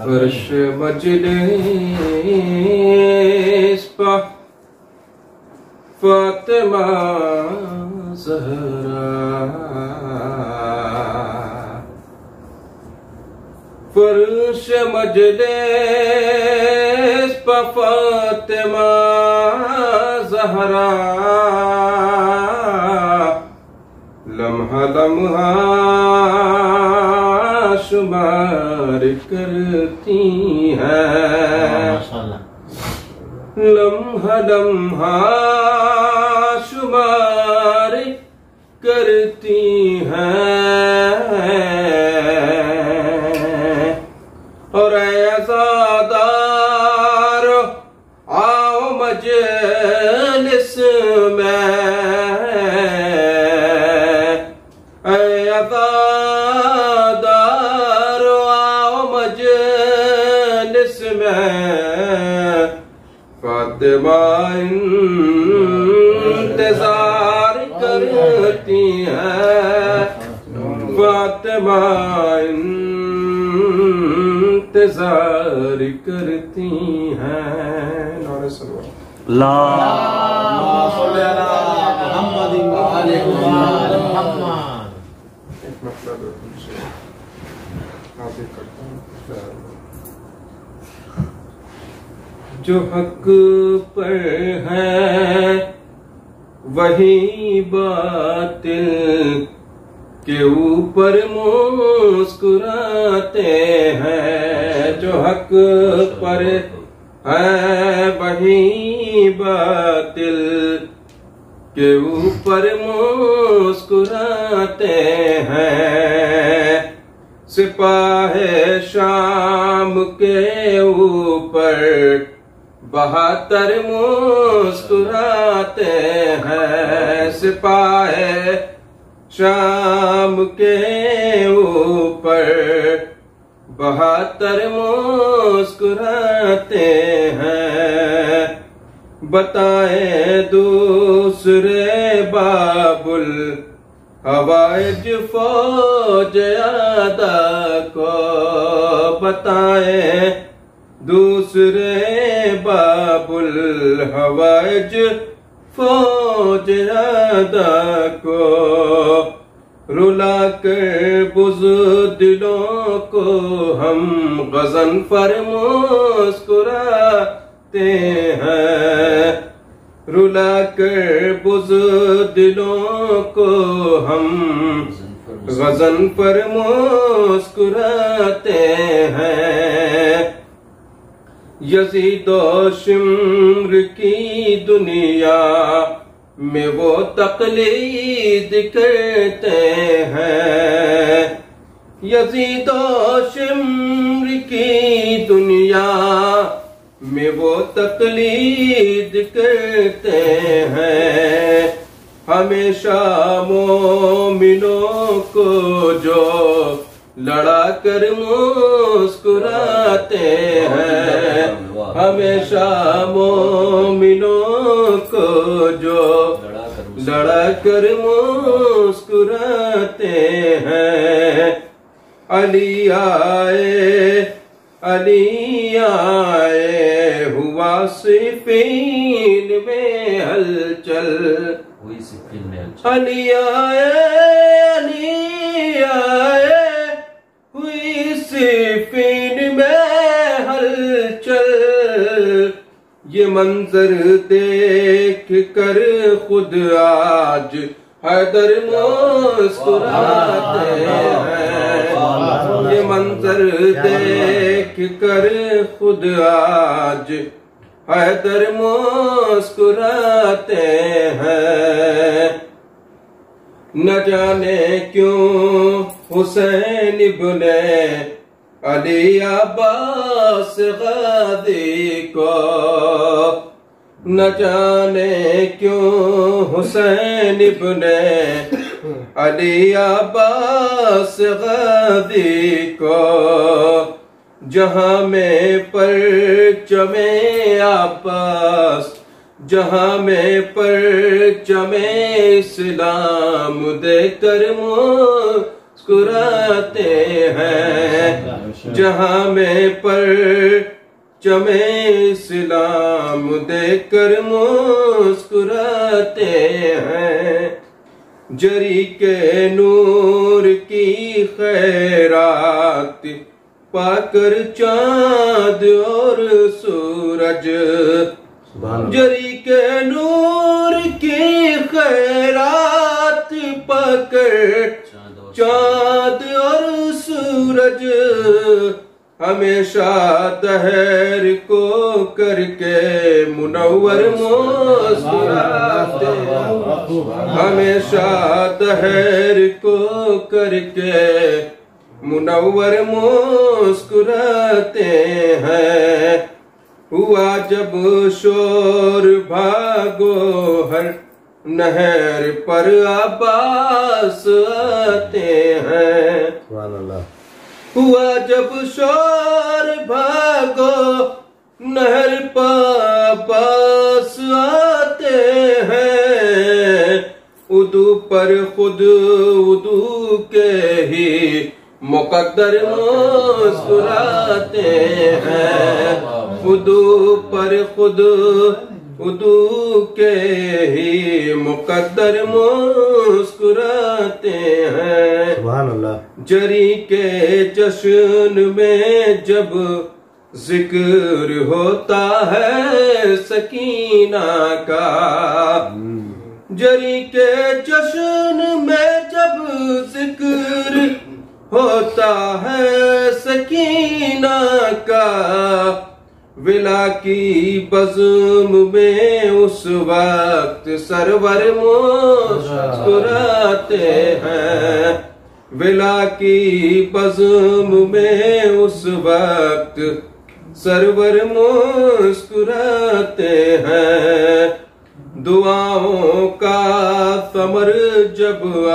फर्श मजलिस पर फातिमा ज़हरा, फर्श मजलिस पर फातिमा ज़हरा, लम्हा लम्हा शुमार करती हैं, लम्हा लम्हा शुमार करती हैं। और अज़ादार आओ मजलिस में, अज़ादार आओ मजलिस में, फातिमा इंतजार करती है, फातिमा इंतजार करती हैं। जो हक पर है वही बातिल के ऊपर मुस्कुराते हैं, जो हक पर है वही बातिल के ऊपर मुस्कुराते हैं। सिपाहे शाम के ऊपर बहादुर मुस्कुराते हैं, सिपाहे शाम के ऊपर बहादुर मुस्कुराते हैं। बताएं दूसरे बाबुल हवाइज फौज आदा को, बताएं दूसरे बाबुल हवाइज फौज आदा को, रुला कर बुज़दिलों को हम गज़न पर मुस्कुराते हैं, रुला कर बुज़दिलों को हम गज़न पर मुस्कुराते हैं। यज़ीद और शिम्र की दुनिया में वो तक़लीद करते हैं, यज़ीद और शिम्र की दुनिया में वो तक़लीद करते हैं। हमेशा मोमिनों को जो लड़ा कर मुस्कुराते हैं, हमेशा मोमिनों को जो लड़ा कर मुस्कुराते हैं। अली आए हुआ सिफ़ीन में हलचल, अली आए हुई सिफ़ीन में हलचल। ये मंजर देख कर खुद आज हैदर मुस्कुराते हैं, ये मंजर देख कर खुद आज हैदर मुस्कुराते हैं। न जाने क्यों हुसैन इब्ने अली अब्बास गाज़ी को, न जाने क्यों हुसैन इब्ने अली अब्बास गाज़ी को जहां में परचमे आपस, जहां में परचमे इस्लाम देकर मुस्कुराते हैं, जहां में परचमे इस्लाम देकर मुस्कुराते हैं। जरी के नूर की खैरात पाकर चांद और सूरज, जरी के नूर की खैरात पाकर चांद और सूरज, हमेशा दहर को करके मुनव्वर मुस्कुराते, हमेशा दहर को करके मुनव्वर मुस्कुराते हैं। हुआ जब शोर भागो हर नहर पर अब्बास आते हैं। हुआ जब शोर भागो नहर पर अब्बास आते हैं। उदू पर खुद उदू के ही मुकद्दर मुस्कुराते हैं। उदू पर खुद उदू के ही मुकद्दर मुस्कुराते हैं। सुभान अल्लाह। जरी के जश्न में जब जिक्र होता है सकीना का, जरी के जश्न में जब जिक्र होता है सकीना का, विला की बज़्म में उस वक्त सरवर मुस्कुराते हैं। विला की बज़्म में उस वक्त सरवर मुस्कुराते हैं। दुआओं का समर जब आ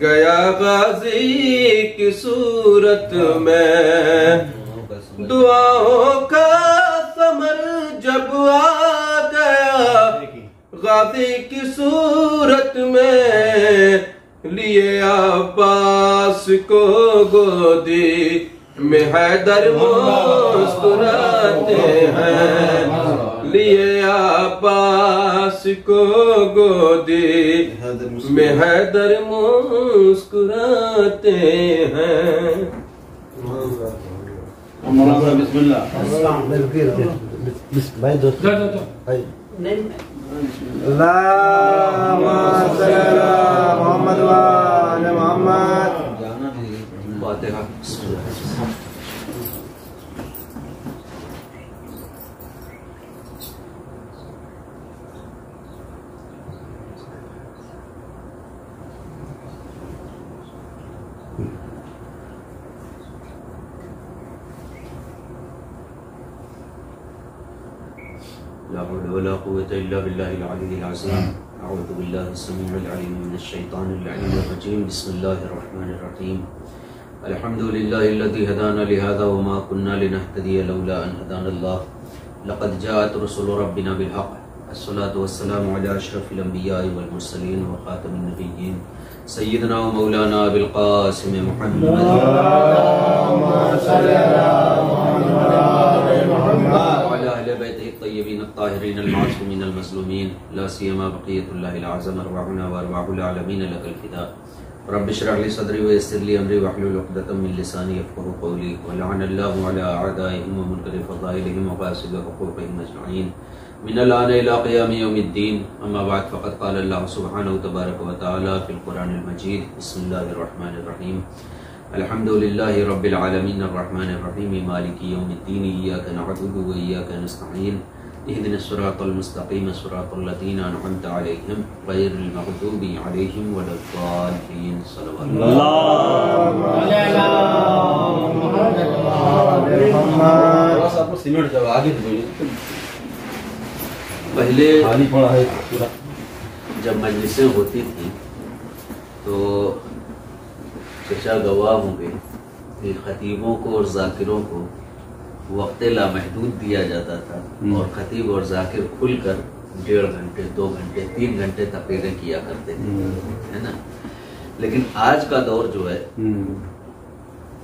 गया गाजी की सूरत में, दुआओं का समर जब आ गया गाजी की सूरत में, लिए अब्बास को गोदी में हैदर मुस्कुराते हैं। लिए अब्बास को गोदी में हैदर मुस्कुराते हैं। बिस्मिल्लाह। मोहम्मद मोहम्मद। ला हौला वला कुव्वता इल्ला बिल्लाहिल अलिय्यिल अज़ीम। अऊज़ु बिल्लाहि समीउल अलीम मिनश शैतानिर रजीम। बिस्मिल्लाहिर रहमानिर रहीम। अल्हम्दुलिल्लाहिल्लज़ी हदाना लिहाज़ा व मा कुन्ना लिनहतदिया लौला अन हदानल्लाह। लक़द जाअत रुसुलु रब्बिना बिल हक़्क़। अस्सलातु वस्सलामु अला अशरफिल अंबिया'i वल मुरसलीन व खातमिन नबिय्यीन सय्यिदना व मौलाना अबिल क़ासिम मुहम्मद। अल्लाहुम्मा सल्लि अला ताहिरीन अल-मासूमीन अल-मज़लूमीन ला सियमा बक़ियतुल्लाहिल आज़म अरवाहुना व अरवाहुल आलमीन लकल फ़िदा। रब्बि इश्रह ली सदरी व यस्सिर ली अमरी वहलुल उक़दतम मिन लिसानी यफ़क़हू क़ौली। व लअनल्लाहु अला अअदाइहिम व मुनकिरि फ़ज़ाइलिहिम व फ़ासिक़ि हुक़ूक़िहिम अजमईन मिनल आन इला क़ियामि यौमिद्दीन। अम्मा बअद फ़क़द क़ाल अल्लाहु सुब्हानहु तबारक व तआला फ़िल क़ुरआनिल मजीद। बिस्मिल्लाहिर रहमानिर रहीम। अल्हम्दुलिल्लाहि रब्बिल आलमीन अर्रहमानिर रहीम मालिकि यौमिद्दीन इय्याका नअबुदु व इय्याका नस्तईन इहदिनस सिरातल मुस्तक़ीम सिरातल लज़ीना अनअमता अलैहिम गैरिल मग़दूबि अलैहिम वलद्दाल्लीन। सल्लल्लाहु अलैहि वसल्लम। पहले जब मजलिसें होती थी तो चचा गवाह होंगे कि खतीबों को और जाकिरों को वक्त लामहदूद दिया जाता था और खतीब और जाकिर खुलकर 1.5 घंटे 2 घंटे 3 घंटे तकरीरें किया करते थे, है ना। लेकिन आज का दौर जो है,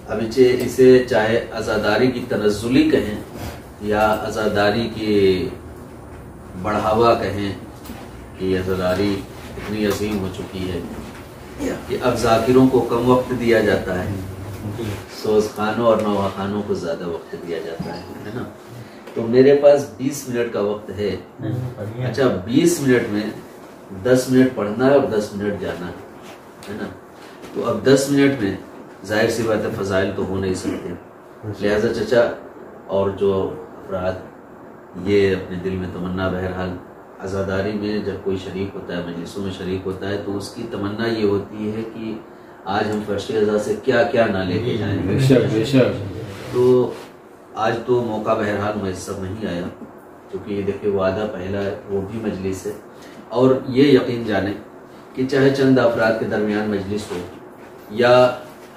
अब इसे चाहे आज़ादारी की तनज़्ज़ुली कहें या आज़ादारी की बढ़ावा कहें कि आज़ादारी इतनी अजीम हो चुकी है कि अब जाकिरों को कम वक्त दिया जाता है, सोज़ खानों और नवा खानों को ज़्यादा वक्त दिया जाता है ना। तो मेरे पास 20 मिनट का वक्त है। अच्छा, 20 मिनट में 10 मिनट पढ़ना है और 10 मिनट जाना है ना। तो अब 10 मिनट में जाहिर सी बात है फ़ज़ाइल तो हो नहीं सकते, लिहाजा चचा और जो अफराद ये अपने दिल में तमन्ना, बहरहाल आज़ादारी में जब कोई शरीक होता है, मजलिसों में शरीक होता है, तो उसकी तमन्ना ये होती है कि आज हम फर्श अज़ा से क्या क्या ना लेके जाएंगे। तो आज तो मौका बहरहाल मुयस्सर नहीं आया, क्योंकि ये देखिए वादा पहला वो भी मजलिस है। और ये यकीन जाने कि चाहे चंद अफराद के दरमियान मजलिस हो या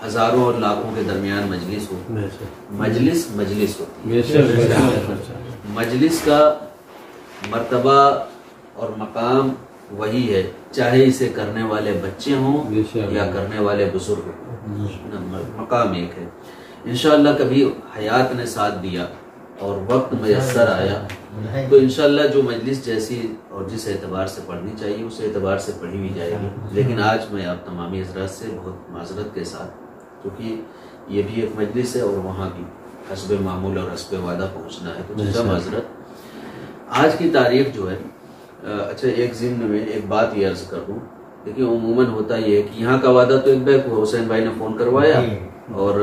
हज़ारों और लाखों के दरमियान मजलिस हो, मजलिस मजलिस होती है। मजलिस का मर्तबा और मकाम वही है, चाहे इसे करने वाले बच्चे हों या करने वाले बुजुर्ग हों, मकाम एक है। इंशाअल्लाह कभी हयात ने साथ दिया और वक्त मयस्सर आया तो इंशाअल्लाह जो मजलिस जैसी और जिस एतबार से पढ़नी चाहिए उस एतबार से पढ़ी भी जाएगी। लेकिन आज मैं आप तमामी हज़रात से बहुत माज़रत के साथ, क्योंकि ये भी एक मजलिस है और वहाँ भी हस्बे मामूल और हस्बे वादा पहुँचना है, तो जज़ा माज़रत। आज की तारीख जो है, अच्छा एक ज़िम्न में एक बात ये अर्ज़ कर दूँ। देखिए उमूमन होता ये है कि यहाँ का वादा तो एक बैग हुसैन भाई ने फ़ोन करवाया और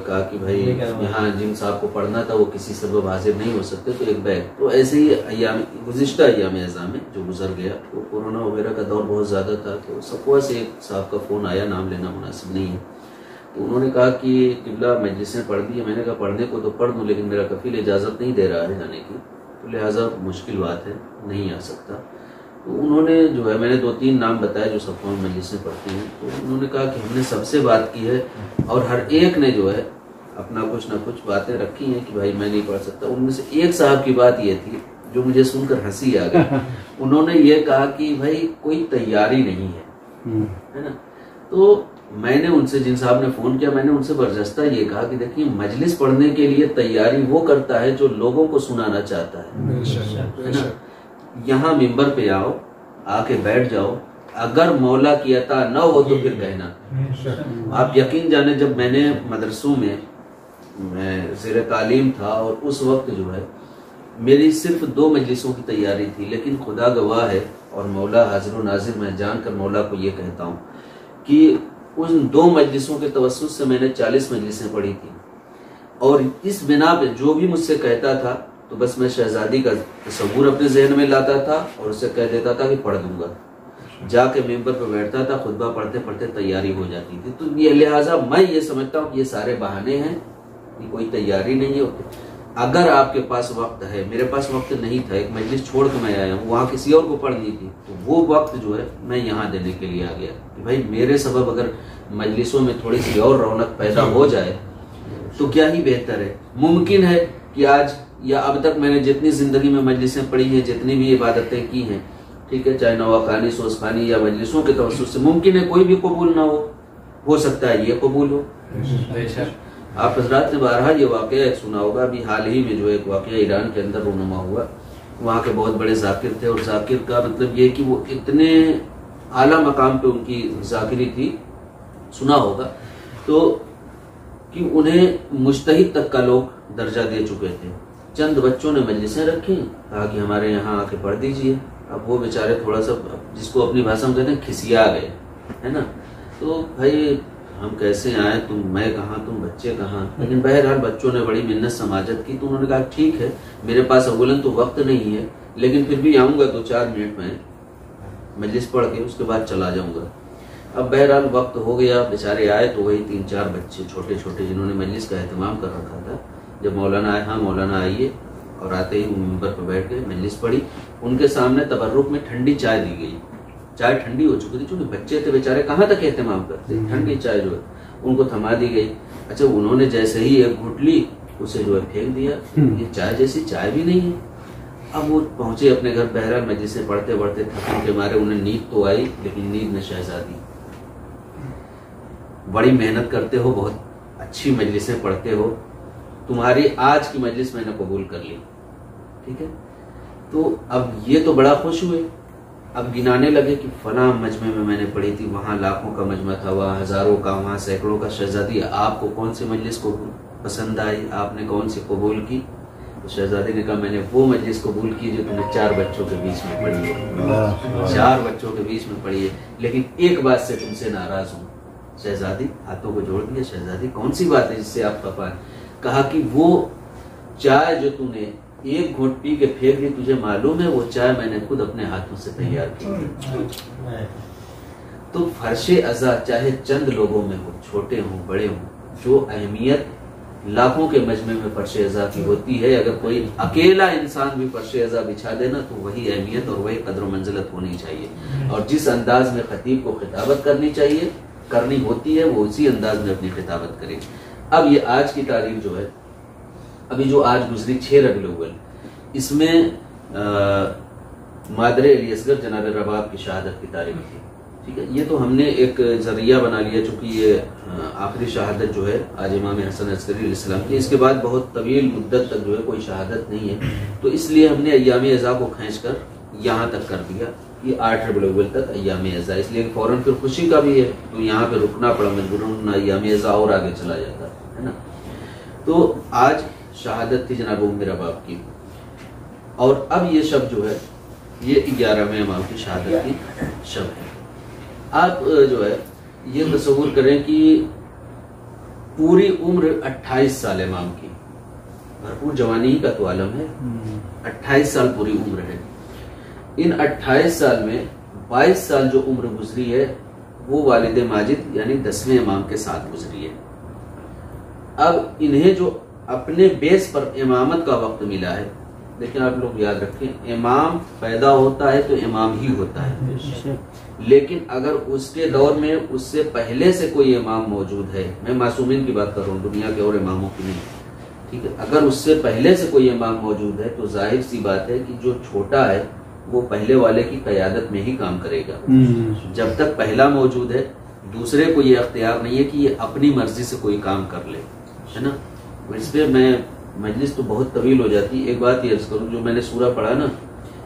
कहा कि भाई यहाँ जिन साहब को पढ़ना था वो किसी सबब हाजिर नहीं हो सकते, तो एक बैग। तो ऐसे ही अय्याम गुज़िश्ता अय्याम अज़ाम में जो गुजर गया, तो कोरोना वगैरह का दौर बहुत ज़्यादा था, तो सकुआ से एक साहब का फ़ोन आया, नाम लेना मुनासिब नहीं है। तो उन्होंने कहा कि किबला मजलिसें पढ़ दी है। मैंने कहा पढ़ने को तो पढ़ दूँ, लेकिन मेरा कफ़ील इजाज़त नहीं दे रहा है जाने की, तो लिहाजा मुश्किल बात है, नहीं आ सकता। तो उन्होंने जो है, मैंने 2-3 नाम बताए जो सबको मजलिसें पढ़ती हैं, तो उन्होंने कहा कि हमने सबसे बात की है और हर एक ने जो है अपना कुछ ना कुछ बातें रखी हैं कि भाई मैं नहीं पढ़ सकता। उनमें से एक साहब की बात ये थी जो मुझे सुनकर हंसी आ गई। उन्होंने ये कहा कि भाई कोई तैयारी नहीं है ना। तो मैंने उनसे, जिन साहब ने फ़ोन किया, मैंने उनसे बरजस्ता ये कहा कि देखिए मजलिस पढ़ने के लिए तैयारी वो करता है जो लोगों को सुनाना चाहता है ना। यहाँ मिंबर पे आओ, आके बैठ जाओ, अगर मौला की अता न हो तो फिर कहना। आप यकीन जाने जब मैंने मदरसों में मैं ज़ेर तालीम था और उस वक्त जो है मेरी सिर्फ 2 मजलिसों की तैयारी थी, लेकिन खुदा गवाह है और मौला हाजिर व नाजिर, मैं जानकर मौला को ये कहता हूँ कि उन 2 मजलिसों के तवस्सुत से मैंने 40 मजलिसें पढ़ी थी। और इस बिना पे जो भी मुझसे कहता था तो बस मैं शहजादी का तस्वुर अपने जहन में लाता था और उससे कह देता था कि पढ़ दूंगा। जाके मेंबर पर बैठता था, खुतबा पढ़ते पढ़ते तैयारी हो जाती थी। तो ये लिहाजा मैं ये समझता हूँ कि ये सारे बहाने हैं, कि कोई तैयारी नहीं है। अगर आपके पास वक्त है, मेरे पास वक्त नहीं था, एक मजलिस छोड़ के मैं आया हूँ, वहाँ किसी और को पढ़नी थी, तो वो वक्त जो है मैं यहाँ देने के लिए आ गया कि भाई मेरे सबब अगर मजलिसों में थोड़ी सी और रौनक पैदा हो जाए तो क्या ही बेहतर है। मुमकिन है कि आज या अब तक मैंने जितनी जिंदगी में मजलिसें पढ़ी हैं, जितनी भी इबादतें की हैं, ठीक है, चाहे नवाखानी, सोजखानी या मजलिसों के तवस्सुत से, मुमकिन है कोई भी कबूल ना हो सकता है ये कबूल हो। आप हजरात ने बारहा ये वाकया एक सुना होगा, अभी हाल ही में जो एक वाकया ईरान के अंदर रूनुमा हुआ। वहाँ के बहुत बड़े जाकिर थे और जाकिर का मतलब ये कि वो इतने आला मकाम पे उनकी जाकिरी थी, सुना होगा, तो कि उन्हें मुज्तहिद तक का लोग दर्जा दे चुके थे। चंद बच्चों ने मजलिसें रखी, कहा कि हमारे यहाँ आके पढ़ दीजिए। अब वो बेचारे थोड़ा सा, जिसको अपनी भाषा में कहते हैं, खिसिया गए, है ना। तो भाई हम कैसे आए, तुम, मैं कहाँ, तुम बच्चे कहाँ। लेकिन बहरहाल बच्चों ने बड़ी मिन्नत समाजत की, तो उन्होंने कहा ठीक है, मेरे पास अव्वलन तो वक्त नहीं है, लेकिन फिर भी आऊँगा 2-4 मिनट में मजलिस पढ़ के उसके बाद चला जाऊँगा। अब बहरहाल वक्त हो गया, बेचारे आए तो वही 3-4 बच्चे छोटे छोटे जिन्होंने मजलिस का एहतमाम कर रखा था। जब मौलाना आए, हाँ मौलाना आइए, और आते ही मिंबर पर बैठ गए, मजलिस पढ़ी। उनके सामने तबर्रुक में ठंडी चाय दी गई। चाय ठंडी हो चुकी थी, चूंकि बच्चे थे बेचारे, कहाँ तक एहतमाम करते, ठंडी चाय जो है उनको थमा दी गई। अच्छा, उन्होंने जैसे ही एक घूंट ली उसे जो है फेंक दिया, ये चाय जैसी चाय भी नहीं है। अब वो पहुंचे अपने घर, बहरहाल मजलिसें पढ़ते पढ़ते थकन के मारे उन्हें नींद तो आई, लेकिन नींद में शहजादी। बड़ी मेहनत करते हो, बहुत अच्छी मजलिसें पढ़ते हो, तुम्हारी आज की मजलिस मैंने कबूल कर ली, ठीक है। तो अब ये तो बड़ा खुश हुए, अब गिनाने लगे कि फलां मजमे में मैंने पढ़ी थी, वहां लाखों का मजमा था, वहां हजारों का, वहां सैकड़ों का। शहजादी, आपको कौन सी मजलिस को पसंद आई, आपने कौन सी कबूल की? तो शहजादी ने कहा, मैंने वो मजलिस कबूल की जो तुमने 4 बच्चों के बीच में पढ़ी है, 4 बच्चों के बीच में पढ़ी है, लेकिन एक बात से तुमसे नाराज हूं। शहजादी हाथों को जोड़ दिया, शहजादी कौन सी बात है जिससे आप खफा है? कहा कि वो चाय जो तूने एक घूंट पी के फेंक दी, तुझे मालूम है वो चाय मैंने खुद अपने हाथों से तैयार की। तो फर्शे अज़ा चाहे चंद लोगों में हो, छोटे हों बड़े हों, जो अहमियत लाखों के मजमे में फर्शे अज़ा की होती है, अगर कोई अकेला इंसान भी फर्शे अज़ा बिछा देना तो वही अहमियत और वही कदर मंजिलत होनी चाहिए। और जिस अंदाज में खतीब को खिताबत करनी चाहिए, करनी होती है, वो उसी अंदाज में अपनी खिताबत करे। अब ये आज की तारीख जो है, अभी जो आज गुजरी 6 रबीउल अव्वल, इसमें मादरे अली असगर जनाब रबाब की शहादत की तारीख थी, ठीक है। ये तो हमने एक जरिया बना लिया, चूंकि ये आखिरी शहादत जो है आज इमाम हसन अस्करी अलैहिस्सलाम की, इसके बाद बहुत तवील मुद्दत तक जो है कोई शहादत नहीं है, तो इसलिए हमने अय्याम अज़ा को खींचकर यहाँ तक कर दिया, ये 8 रबीउल अव्वल तक अय्याम अज़ा, इसलिए फौरन फिर खुशी का भी है तो यहाँ पे रुकना पड़ा मजबूरन, अय्याम अज़ा और आगे चला जाता है ना। तो आज शहादत थी जनाब उम्मे रबाब की, और अब ये शब जो है ये 11वें इमाम की शहादत की शब है। आप जो है ये तस्वुर करें कि पूरी उम्र 28 साल इमाम की, भरपूर जवानी का तो आलम है, 28 साल पूरी उम्र है। इन 28 साल में 22 साल जो उम्र गुजरी है वो वालिद माजिद यानी 10वें इमाम के साथ गुजरी है। अब इन्हें जो अपने बेस पर इमामत का वक्त मिला है, लेकिन आप लोग याद रखें, इमाम पैदा होता है तो इमाम ही होता है, लेकिन अगर उसके दौर में उससे पहले से कोई इमाम मौजूद है, मैं मासूमीन की बात कर रहा हूँ, दुनिया के और इमामों की नहीं, ठीक है, अगर उससे पहले से कोई इमाम मौजूद है तो जाहिर सी बात है कि जो छोटा है वो पहले वाले की क़यादत में ही काम करेगा। जब तक पहला मौजूद है दूसरे को ये अख्तियार नहीं है कि ये अपनी मर्जी से कोई काम कर ले, है ना। इस पे मैं मजलिस तो बहुत तवील हो जाती है, एक बात ये अर्ज करूँ, जो मैंने सूरा पढ़ा ना,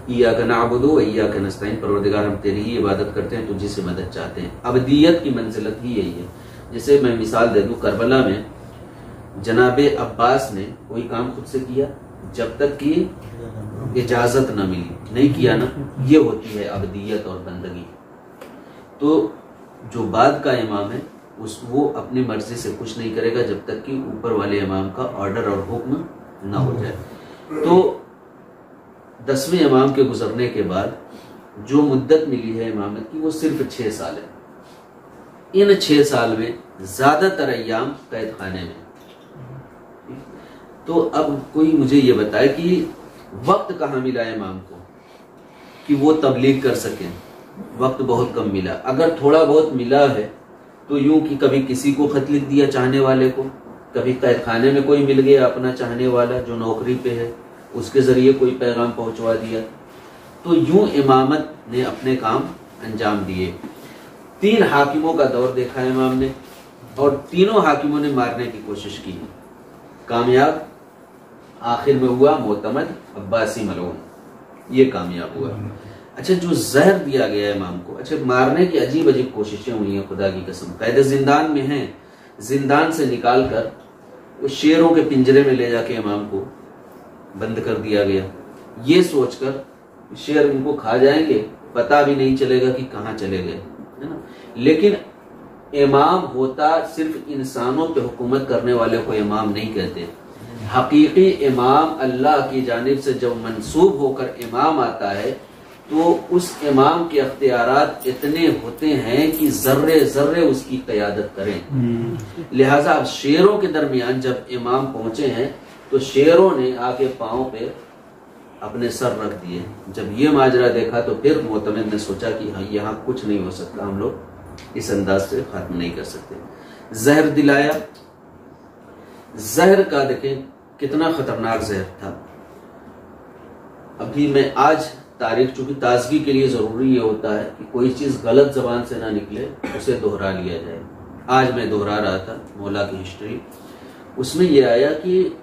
इय्याका नअबुदु व इय्याका नस्तईन, परवरदिगार हम तेरी ही इबादत करते हैं, तुझी से मदद चाहते हैं। अबदियत की मंजिलत ही यही है। जैसे मैं मिसाल दे दूं, करबला में जनाबे अब्बास ने कोई काम खुद से किया जब तक कि इजाजत न मिली, नहीं किया ना, ये होती है अबदियत और बंदगी। तो जो बाद का इमाम है वो अपनी मर्जी से कुछ नहीं करेगा जब तक कि ऊपर वाले इमाम का ऑर्डर और हुक्म ना हो जाए। तो 10वें इमाम के गुजरने के बाद जो मुद्दत मिली है इमामत की वो सिर्फ 6 साल है। इन 6 साल में ज्यादातर अय्याम कैद खाने में। तो अब कोई मुझे ये बताए कि वक्त कहाँ मिला इमाम को कि वो तबलीग कर सके? वक्त बहुत कम मिला। अगर थोड़ा बहुत मिला है तो यूं कि कभी किसी को खत लिख दिया चाहने वाले को, कभी कैद खाने में कोई मिल गया अपना चाहने वाला जो नौकरी पे है, उसके जरिए कोई पैगाम पहुंचवा दिया। तो यूं इमामत ने अपने काम अंजाम दिए। 3 हाकिमों का दौर देखा इमाम ने और तीनों हाकिमों ने मारने की कोशिश की, कामयाब आखिर में हुआ मोतमद अब्बासी मलऊन, ये कामयाब हुआ। अच्छा, जो जहर दिया गया इमाम को, अच्छा मारने की अजीब अजीब कोशिशें हुई हैं, खुदा की कसम। कैद जिंदान में हैं, जिंदान से निकाल कर वो शेरों के पिंजरे में ले जाके इमाम को बंद कर दिया गया, ये सोचकर शेर उनको खा जाएंगे, पता भी नहीं चलेगा कि कहाँ चले गए, है ना। लेकिन इमाम होता सिर्फ इंसानों पे हुकूमत करने वाले को इमाम नहीं कहते। हकीकी इमाम अल्लाह की जानिब से जब मंसूब होकर इमाम आता है तो उस इमाम के अख्तियारात इतने होते हैं कि जर्रे जर्रे उसकी क़यादत करें। लिहाजा अब शेरों के दरमियान जब इमाम पहुंचे हैं तो शेरों ने आके पांव पे अपने सर रख दिए। जब ये माजरा देखा तो फिर मोतमिद ने सोचा कि हाँ, यहाँ कुछ नहीं हो सकता, हम लोग इस अंदाज से खत्म नहीं कर सकते। जहर दिलाया। जहर का देखें कितना खतरनाक जहर था। अभी मैं आज तारीख, चूंकि ताजगी के लिए जरूरी ये होता है कि कोई चीज गलत जबान से ना निकले, उसे दोहरा लिया जाए। आज मैं दोहरा रहा था मौला की हिस्ट्री, उसमें यह आया कि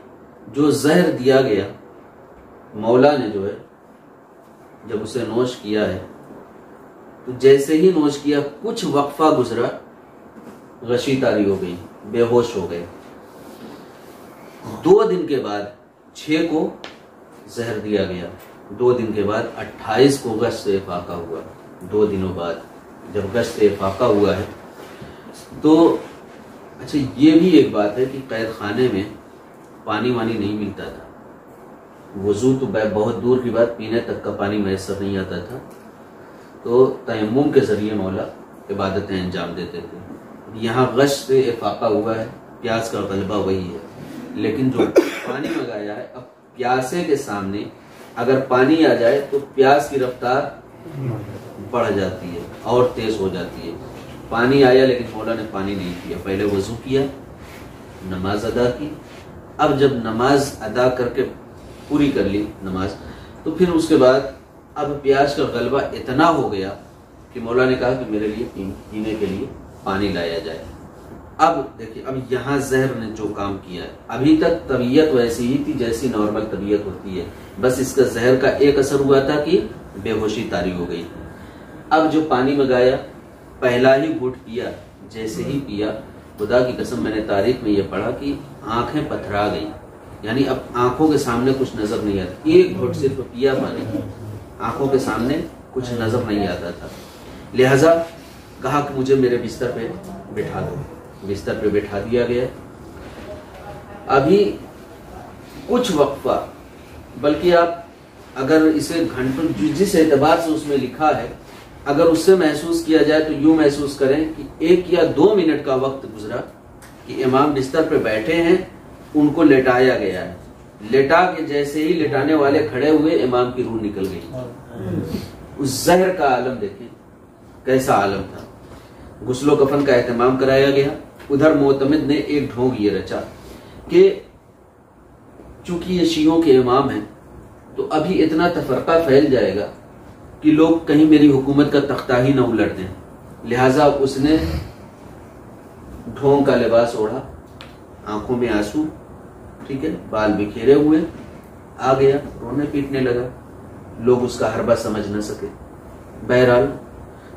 जो जहर दिया गया मौला ने जो है, जब उसे नोश किया है तो जैसे ही नोश किया कुछ वक्फा गुजरा, गशी तारी हो गई, बेहोश हो गए। 2 दिन के बाद 6 को जहर दिया गया। 2 दिन के बाद 28 को गश्त फाका हुआ। 2 दिनों बाद जब गश्त फाका हुआ है तो अच्छा, ये भी एक बात है कि कैद खाने में पानी वानी नहीं मिलता था। वजू तो बहुत दूर की बात, पीने तक का पानी मैसर नहीं आता था, तो तयम्मुम के जरिए मौला इबादतें अंजाम देते थे। यहाँ गश्त फाका हुआ है, प्यास का गलबा वही है, लेकिन जो पानी मंगाया है, अब प्यासे के सामने अगर पानी आ जाए तो प्यास की रफ्तार बढ़ जाती है और तेज हो जाती है। पानी आया लेकिन मौला ने पानी नहीं किया, पहले वजू किया, नमाज अदा की। अब जब नमाज अदा करके पूरी कर ली नमाज, तो फिर उसके बाद अब प्यास का गलबा इतना हो गया कि मौला ने कहा कि मेरे लिए पीने के लिए पानी लाया जाए। अब देखिए, अब यहाँ जहर ने जो काम किया है, अभी तक तबीयत वैसी ही थी जैसी नॉर्मल तबीयत होती है, बस इसका जहर का एक असर हुआ था कि बेहोशी तारी हो गई। अब जो पानी मंगाया, पहला ही घूंट पिया, जैसे ही पिया, खुदा की कसम मैंने तारीख में यह पढ़ा कि आंखें पथरा गई, यानी अब आंखों के सामने कुछ नजर नहीं आता। एक घूंट सिर्फ पिया पानी, आंखों के सामने कुछ नजर नहीं आता था। लिहाजा कहा कि मुझे मेरे बिस्तर पे बिठा दो। बिस्तर पे बिठा दिया गया। अभी कुछ वक्फा, बल्कि आप अगर इसे घंटों जिस एतबार से उसमें लिखा है, अगर उससे महसूस किया जाए तो यूं महसूस करें कि 1 या 2 मिनट का वक्त गुजरा कि इमाम बिस्तर पे बैठे हैं, उनको लेटाया गया है, लेटा के जैसे ही लेटाने वाले खड़े हुए, इमाम की रूह निकल गई। उस जहर का आलम देखें कैसा आलम था। गुस्लो कफन का एहतमाम कराया गया। उधर मोतमिद ने एक ढोंग ये रचा कि चूंकि ये शियों के इमाम हैं तो अभी इतना तफरका फैल जाएगा कि लोग कहीं मेरी हुकूमत का तख्ता ही न उलट दें। लिहाजा उसने ढोंग का लिबास ओढ़ा, आंखों में आंसू, ठीक है, बाल बिखेरे हुए, आ गया, रोने पीटने लगा। लोग उसका हरबा समझ न सके। बहरहाल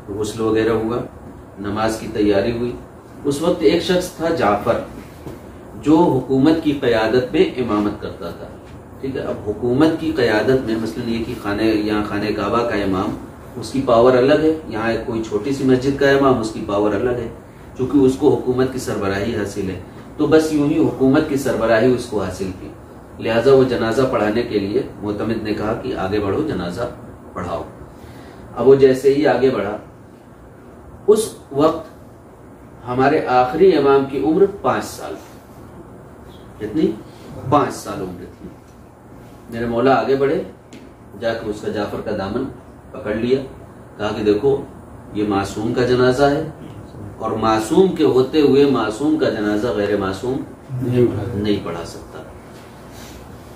गुस्ल वगैरह हुआ, नमाज की तैयारी हुई। उस वक्त एक शख्स था जाफर, जो हुकूमत की क़यादत में इमामत करता था, ठीक है। अब हुकूमत की क़यादत में मसलन ये कि यहाँ खाने काबा का इमाम, उसकी पावर अलग है, यहाँ कोई छोटी सी मस्जिद का इमाम, उसकी पावर अलग है, चूंकि उसको हुकूमत की सरबराही हासिल है। तो बस यूं ही हुकूमत की सरबराही उसको हासिल की। लिहाजा वो जनाजा पढ़ाने के लिए मोतमिद ने कहा कि आगे बढ़ो, जनाजा पढ़ाओ। अब वो जैसे ही आगे बढ़ा, उस वक्त हमारे आखिरी इमाम की उम्र 5 साल, कितनी? 5 साल उम्र थी। मेरे मौला आगे बढ़े, जाकर उसका जाफर का दामन पकड़ लिया, कहा कि देखो ये मासूम का जनाजा है, और मासूम के होते हुए मासूम का जनाजा गैर मासूम नहीं पढ़ा सकता।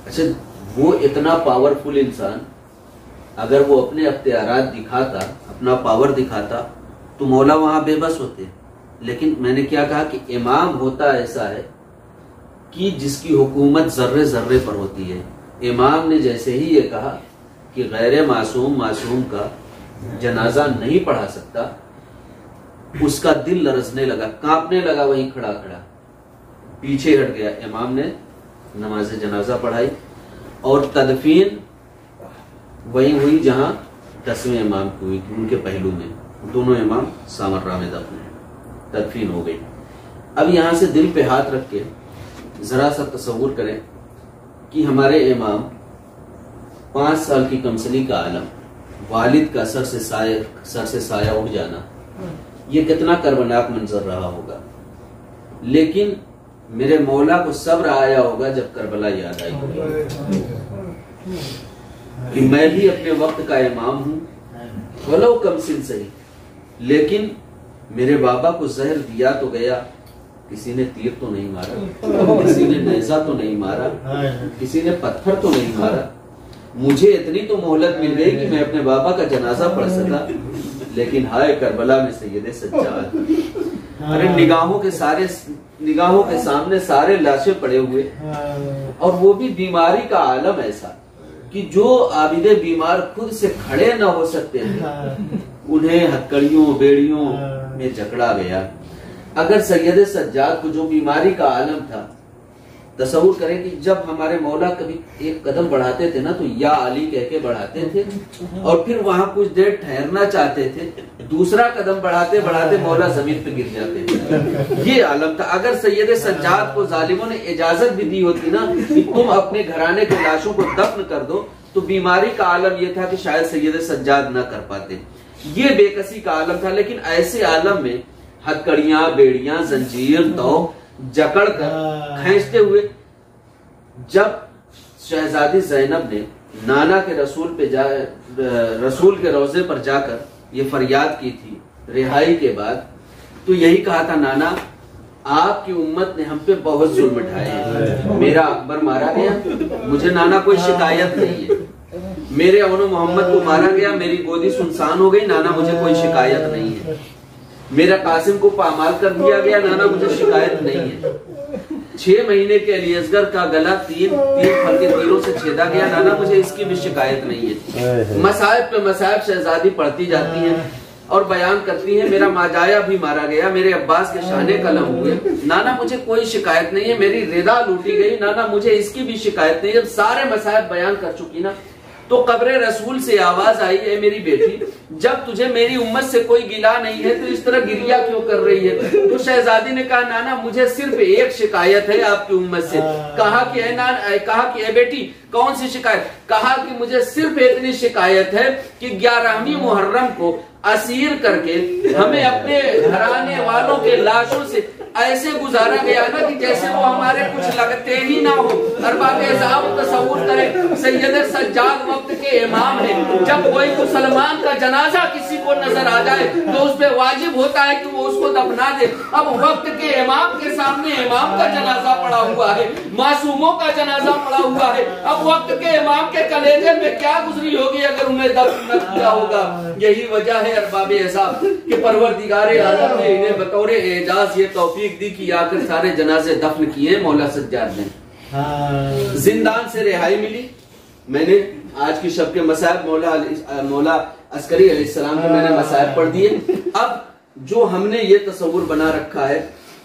अच्छा, वो इतना पावरफुल इंसान अगर वो अपने अख्तियारात दिखाता, अपना पावर दिखाता, तो मौला वहां बेबस होते। लेकिन मैंने क्या कहा कि इमाम होता ऐसा है कि जिसकी हुकूमत जर्रे जर्रे पर होती है। इमाम ने जैसे ही ये कहा कि गैर मासूम का जनाजा नहीं पढ़ा सकता, उसका दिल लरजने लगा, कांपने लगा, वहीं खड़ा खड़ा पीछे हट गया। इमाम ने नमाज जनाजा पढ़ाई और तदफीन वहीं हुई जहां 10वें इमाम की हुई, उनके पहलू में। दोनों इमाम सामर्रा में दफन है, तदफीन हो गई। अब यहां से दिल पे हाथ रख के जरा सा तसव्वुर करें कि हमारे इमाम 5 साल की कमसनी का आलम, वालिद का सर से साया उड़ जाना, ये कितना कर्बनाक मंजर रहा होगा। लेकिन मेरे मौला को सब्र आया होगा जब करबला याद आई होगी कि मैं भी अपने वक्त का इमाम हूं, वलो कमसिन सही, लेकिन मेरे बाबा को जहर दिया तो गया, किसी ने तीर तो नहीं मारा, किसी ने नेजा तो नहीं मारा, किसी ने पत्थर तो नहीं मारा। मुझे इतनी तो मोहलत मिल गई कि मैं अपने बाबा का जनाजा पढ़ सका, लेकिन हाय करबला में सैयद सज्जाद। अरे निगाहों के सामने सारे लाशें पड़े हुए, और वो भी बीमारी का आलम ऐसा कि जो आबिदे बीमार खुद से खड़े न हो सकते थे, उन्हें हथकड़ियों बेड़ियों में जकड़ा गया। अगर सैयद सज्जाद को जो बीमारी का आलम था, तसव्वुर करें कि जब हमारे मौला कभी एक कदम बढ़ाते थे ना तो या अली कह के बढ़ाते थे, और फिर वहां कुछ देर ठहरना चाहते थे, दूसरा कदम बढ़ाते बढ़ाते मौला जमीन पे गिर जाते थे। ये आलम था। अगर सैयद सज्जाद को जालिमों ने इजाजत भी दी होती ना कि तुम अपने घराने के लाशों को दफन कर दो, तो बीमारी का आलम यह था कि शायद सैयद सज्जाद न कर पाते। ये बेकसी का आलम था। लेकिन ऐसे आलम में हथकड़ियां बेड़ियां जंजीर तौक जकड़ कर खींचते हुए जब शहजादी ज़ैनब ने नाना के रसूल के रोजे पर जाकर ये फरियाद की थी रिहाई के बाद, तो यही कहा था, नाना आपकी उम्मत ने हम पे बहुत जुल्म ढाए हैं। मेरा अकबर मारा गया, मुझे नाना कोई शिकायत नहीं है। मेरे अवनो मोहम्मद को मारा गया, मेरी गोदी सुनसान हो गई, नाना मुझे कोई शिकायत नहीं है। मेरा कासिम को पामाल कर दिया गया, नाना मुझे शिकायत नहीं है। 6 महीने के अली असगर का गला तीन फल के तीरों से छेदा गया, नाना मुझे इसकी भी शिकायत नहीं है। मसाइब पे मसाइब शहजादी पढ़ती जाती हैं और बयान करती है, मेरा माजाया भी मारा गया, मेरे अब्बास के शाने कलम हुए, नाना मुझे कोई शिकायत नहीं है। मेरी रिदा लूटी गई, नाना मुझे इसकी भी शिकायत नहीं है। जब सारे मसाइब बयान कर चुकी ना, तो कब्रे रसूल से आवाज आई, है मेरी बेटी, जब तुझे मेरी उम्मत से कोई गिला नहीं है तो इस तरह गिरिया क्यों कर रही है? तो शहजादी ने कहा, नाना मुझे सिर्फ एक शिकायत है आपकी उम्मत से। कहा कि ए बेटी कौन सी शिकायत? कहा कि मुझे सिर्फ इतनी शिकायत है कि 11वीं मुहर्रम को असीर करके हमें अपने घराने वालों के लाशों से ऐसे गुजारा गया ना कि जैसे वो हमारे कुछ लगते ही ना हो। अरबाब साहब तसव्वुर करें, सैयद सज्जाद वक्त के इमाम है। जब कोई मुसलमान का जनाजा किसी को नजर आ जाए तो उस पे वाजिब होता है कि वो उसको दफना दे। अब वक्त के इमाम के सामने इमाम का जनाजा पड़ा हुआ है, मासूमों का जनाजा पड़ा हुआ है। अब वक्त के इमाम के कलेजे में क्या गुजरी होगी अगर उन्हें दफन न किया होगा। यही वजह है अरबाब साहब कि परवरदिगारे आलम ने इन्हें बतौर एजाज ये तौफीक दी कि आकर सारे जनाजे दफन किए मौला सज्जाद ने। जिंदान से रिहाई मिली। मैंने आज की शब के मसाइब मौला अस्करी अलैहिस्सलाम के मैंने मसाइब पढ़ दिए। अब जो हमने ये तस्वुर बना रखा है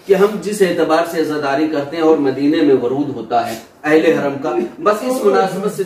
कि हम जिस एतबार से अज़ादारी करते हैं और मदीने में वरूद होता है अहले हरम का, बस इस मुनासिबत से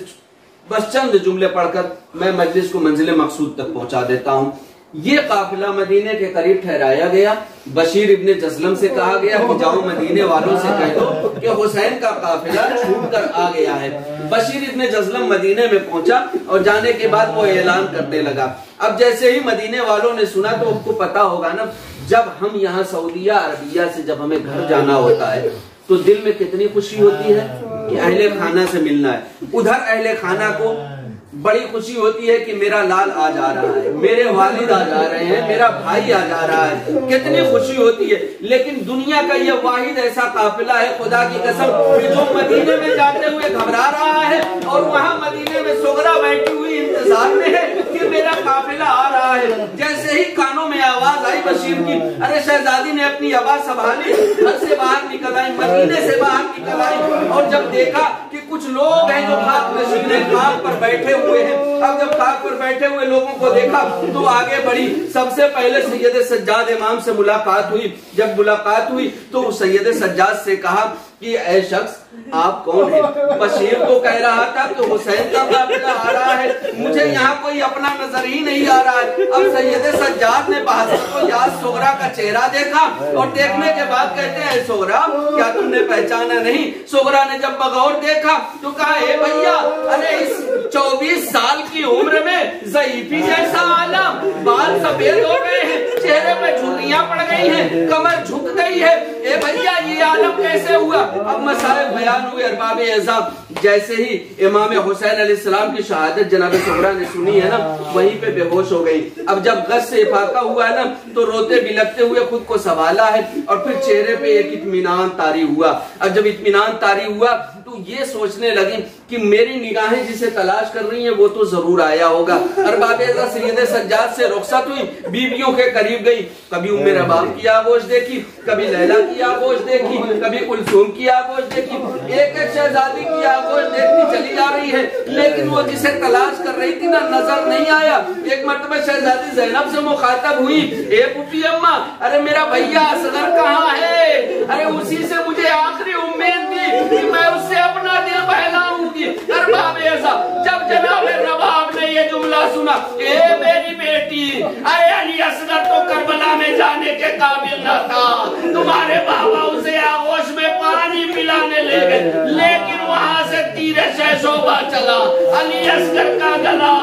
बस चंद जुमले पढ़कर मैं मजलिस को मंजिल मकसूद तक पहुंचा देता हूं। ये काफिला मदीने के करीब ठहराया गया। बशीर इब्ने जसलम से कहा गया कि जाओ मदीने वालों से कह दो कि हुसैन का काफिला छूट कर आ गया है। बशीर इब्ने जसलम मदीने में पहुंचा और जाने के बाद वो ऐलान करने लगा। अब जैसे ही मदीने वालों ने सुना तो आपको पता होगा ना, जब हम यहाँ सऊदिया अरबिया से जब हमें घर जाना होता है तो दिल में कितनी खुशी होती है कि अहले खाना से मिलना है। उधर अहले खाना को बड़ी खुशी होती है कि मेरा लाल आ जा रहा है, मेरे वालिद आ जा रहे हैं, मेरा भाई आ जा रहा है, कितनी खुशी होती है। लेकिन दुनिया का यह वाहिद ऐसा काफिला है खुदा की कसम कि जो मदीने में जाते हुए घबरा रहा है और वहां मदीने में सुगरा बैठी हुई इंतजार में है कि मेरा काफिला आ रहा है। जैसे ही कानों में आवाज आई बशीर की, अरे शहजादी ने अपनी आवाज संभाली, घर से बाहर निकल आई, मदीने से बाहर निकल आई और जब देखा कि कुछ लोग हैं जो खाक नशीने खाक पर बैठे हुए हैं। अब जब खाक पर बैठे हुए लोगों को देखा तो आगे बढ़ी। सबसे पहले सैयद सज्जाद इमाम से मुलाकात हुई। जब मुलाकात हुई तो सैयद सज्जाद से कहा कि ऐ शख्स आप कौन है? बशीर तो कह रहा था कि हुसैन का काफिला आ रहा है, मुझे यहाँ कोई अपना नजर ही नहीं आ रहा है। अब सैयद सज्जाद ने बहादुर को याद सोगरा का चेहरा देखा और देखने के बाद कहते हैं सोगरा क्या तुमने पहचाना नहीं? सोगरा ने जब बगौर देखा तो कहा ए भैया, अरे इस 24 साल की उम्र में ज़ईफी जैसा आलम, बाल सफेद हो गए हैं, चेहरे पे झुर्रियां पड़ गई हैं, कमर झुक गई है। ए भैया ये आलम कैसे हुआ? अब मसाइल बयान हुए अरबाब एज़ाम। जैसे ही इमाम हुसैन अलैहिस्सलाम की शहादत जनाब सुगरा ने सुनी है ना, वहीं पे बेहोश हो गई। अब जब गश से इफाका हुआ है ना, तो रोते बिलखते हुए खुद को संभाला है और फिर चेहरे पे एक इत्मीनान तारी हुआ। अब जब इत्मीनान तारी हुआ तो ये सोचने लगी कि मेरी निगाहें जिसे तलाश कर रही हैं वो तो जरूर आया होगा। अरबाब एज़ाम सैयद सज्जाद से रुखसत हुई, बीवियों के करीब गई। कभी उम्मे रबाब की आगोश देखी, कभी लैला की आगोश देखी, कभी कुलसूम की आगोश देखी, एक एक शहजादी की आगोश देखती चली जा रही है, लेकिन वो जिसे तलाश कर रही थी ना नजर नहीं आया। एक मर्तबा शहजादी ज़ैनब से मुखातब हुई, ए पुपी अम्मा, अरे मेरा भैया असगर कहाँ है? अरे उसी से मुझे आखिरी उम्मीद थी कि मैं उससे अपना दिल बहलाऊंगी। अरबाब एज़ाम जब जनाब रबाब ने ये जुमला सुना, ए मेरी बेटी, अरे अली असगर तो करबला में जाने के काबिल न था, तुम्हारे बाबा उसे आगोश में पानी पिलाने ले गए, लेकिन वहां से तीरे शोभा चला, अली असगर का गला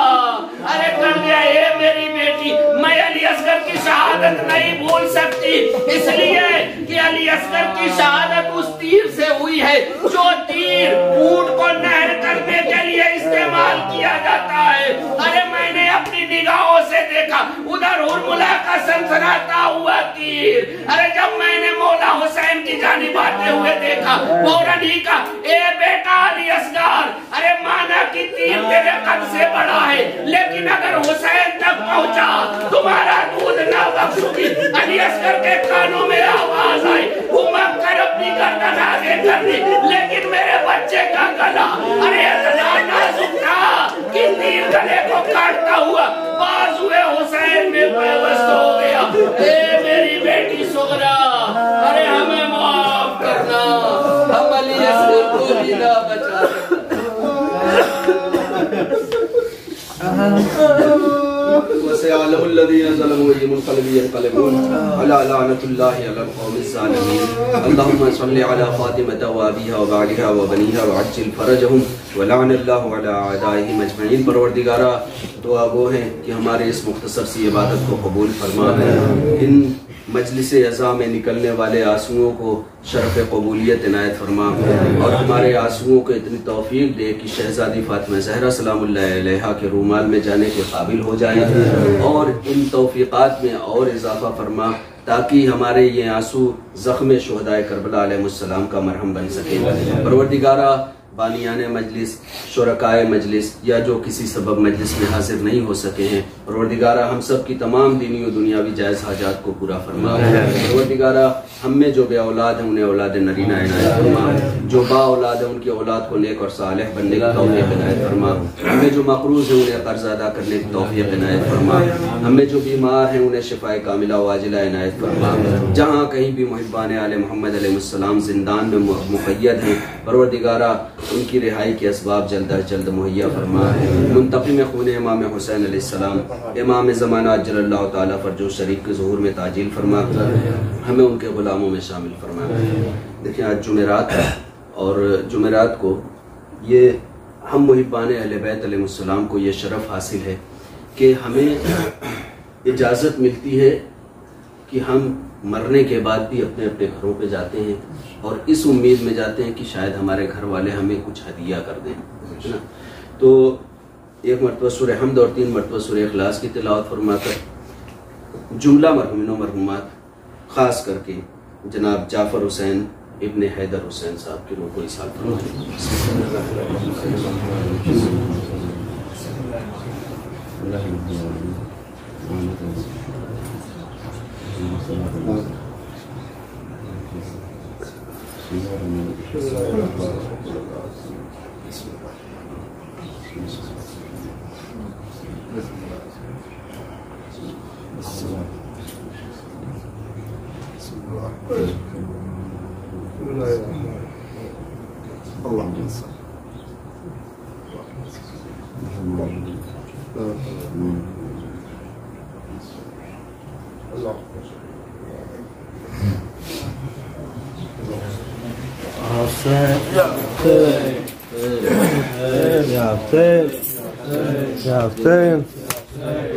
अरे कर गया। ए मेरी बेटी, मैं अली असगर की शहादत नहीं भूल सकती, इसलिए कि अली असगर की शहादत उस तीर से हुई है जो तीर ऊंट को नहर करने के लिए इस्तेमाल किया जाता है। अरे मैंने अपनी निगाहों से देखा उधर हुरमुला का सनसनाता हुआ तीर। अरे जब मैंने मौला हुसैन की जानिब आते हुए देखा, फौरन ही कहा, ए बेटा अली असगर, अरे माना कि तीर तेरे कद से बड़ा है, लेकिन अगर हुसैन तक पहुंचा तुम्हारा दूध ना बख्शूंगी। अली असगर के कानों में आवाज आई, घुमक कर अपनी गर्दन आगे कर दी, लेकिन मेरे बच्चे का गला अरे इतना नाजुक था कि तीर गले को काटता हुआ बाजुए हुसैन में बेवस्त हो गया। ए मेरी बेटी सुगरा, अरे हमें माफ करना, हम अली असगर को भी ना बचा अल्लाहुम्मा सल्लि अला फातिमा व अबीहा व बालिहा व बनीहा व अज्जिल फरजहुम व लअनल्लाहु अला अदाइहिम अजमईन। परवरदिगारा, दुआ गो है कि हमारे इस मुख्तसर सी इबादत को कबूल फरमा। इन मजलिस अज़ा में निकलने वाले आंसुओं को शरफ़ कबूलियत इनायत फरमा और हमारे आंसुओं को इतनी तौफीक दे कि शहज़ादी फ़ातिमा ज़हरा सलामुल्लाह अलैहा के रूमाल में जाने के काबिल हो जाए और इन तौफीक़ात में और इजाफ़ा फरमा, ताकि हमारे ये आंसू ज़ख्म शुहदाए करबला अलैहिस्सलाम का मरहम बन सके। परवरदिगारा, बानियाने मजलिस, शुरकाए मजलिस या जो किसी सबब मजलिस में हाजिर नहीं हो सके हैं, परवरदिगारा हम सब की तमाम दीनी और दुनियावी जायज़ हाजात को पूरा फरमा। परवरदिगारा, हम में जो बे औलाद हैं उन्हें औलाद नरीना इनायत फरमा, जो बा औलाद है उनकी औलाद को नेक और सालेह बनने की तौफीक इनायत फरमा। हमें जो मक़रूज़ हैं उन्हें कर्ज़ अदा करने की तौफीक इनायत फरमा। हमें जो बीमार हैं उन्हें शिफ़ाए कामिला वाजिला इनायत फरमा। जहाँ कहीं भी मुहिब्बान आले मोहम्मद अलैहिस्सलाम ज़िंदान में मुक़य्यद हैं, परवरदिगारा उनकी रिहाई के असबाब जल्द अज जल्द मुहैया फरमा। मुंतक़िम खून इमाम हुसैन अलैहिस्सलाम इमाम ज़माना अज्जलल्लाहु ताला फ़रजहु शरीफ के ज़ुहूर में ताजील फरमा, हमें उनके गुलामों में शामिल फरमा। देखिए, आज जुमेरात है और जुमेरात को ये हम मुहिब्बान अहले बैत अलैहिस्सलाम को ये शरफ़ हासिल है कि हमें इजाज़त मिलती है कि हम मरने के बाद भी अपने अपने घरों पे जाते हैं और इस उम्मीद में जाते हैं कि शायद हमारे घर वाले हमें कुछ हदिया कर दें, है ना। तो एक मरतबा सूरह हमद और 3 मरतबा सूरह इखलास की तिलावत फरमाकर जुमला मरहूमिन व मरहूमात ख़ास करके जनाब जाफ़र हुसैन इब्ने हैदर हुसैन साहब की रूह को इसाल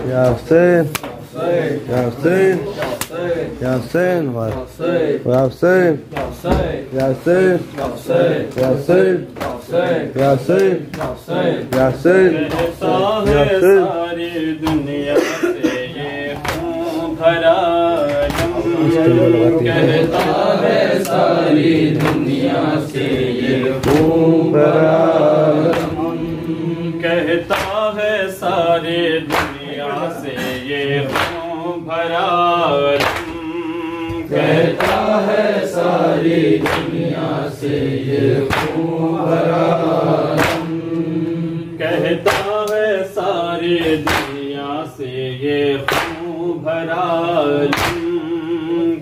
Ya Hussein. Ya Hussein, Ya Hussein, Ya Hussein, Ya Hussein, Ya Hussein, Ya Hussein, Ya Hussein, Ya Hussein। सारी दुनिया से ये खून भरा कहता है सारी दुनिया से ये खून भरा कहता है सारी दुनिया से ये खून भरा कहता है सारी दुनिया से ये खून भरा कहता है सारी दुनिया से ये खून भरा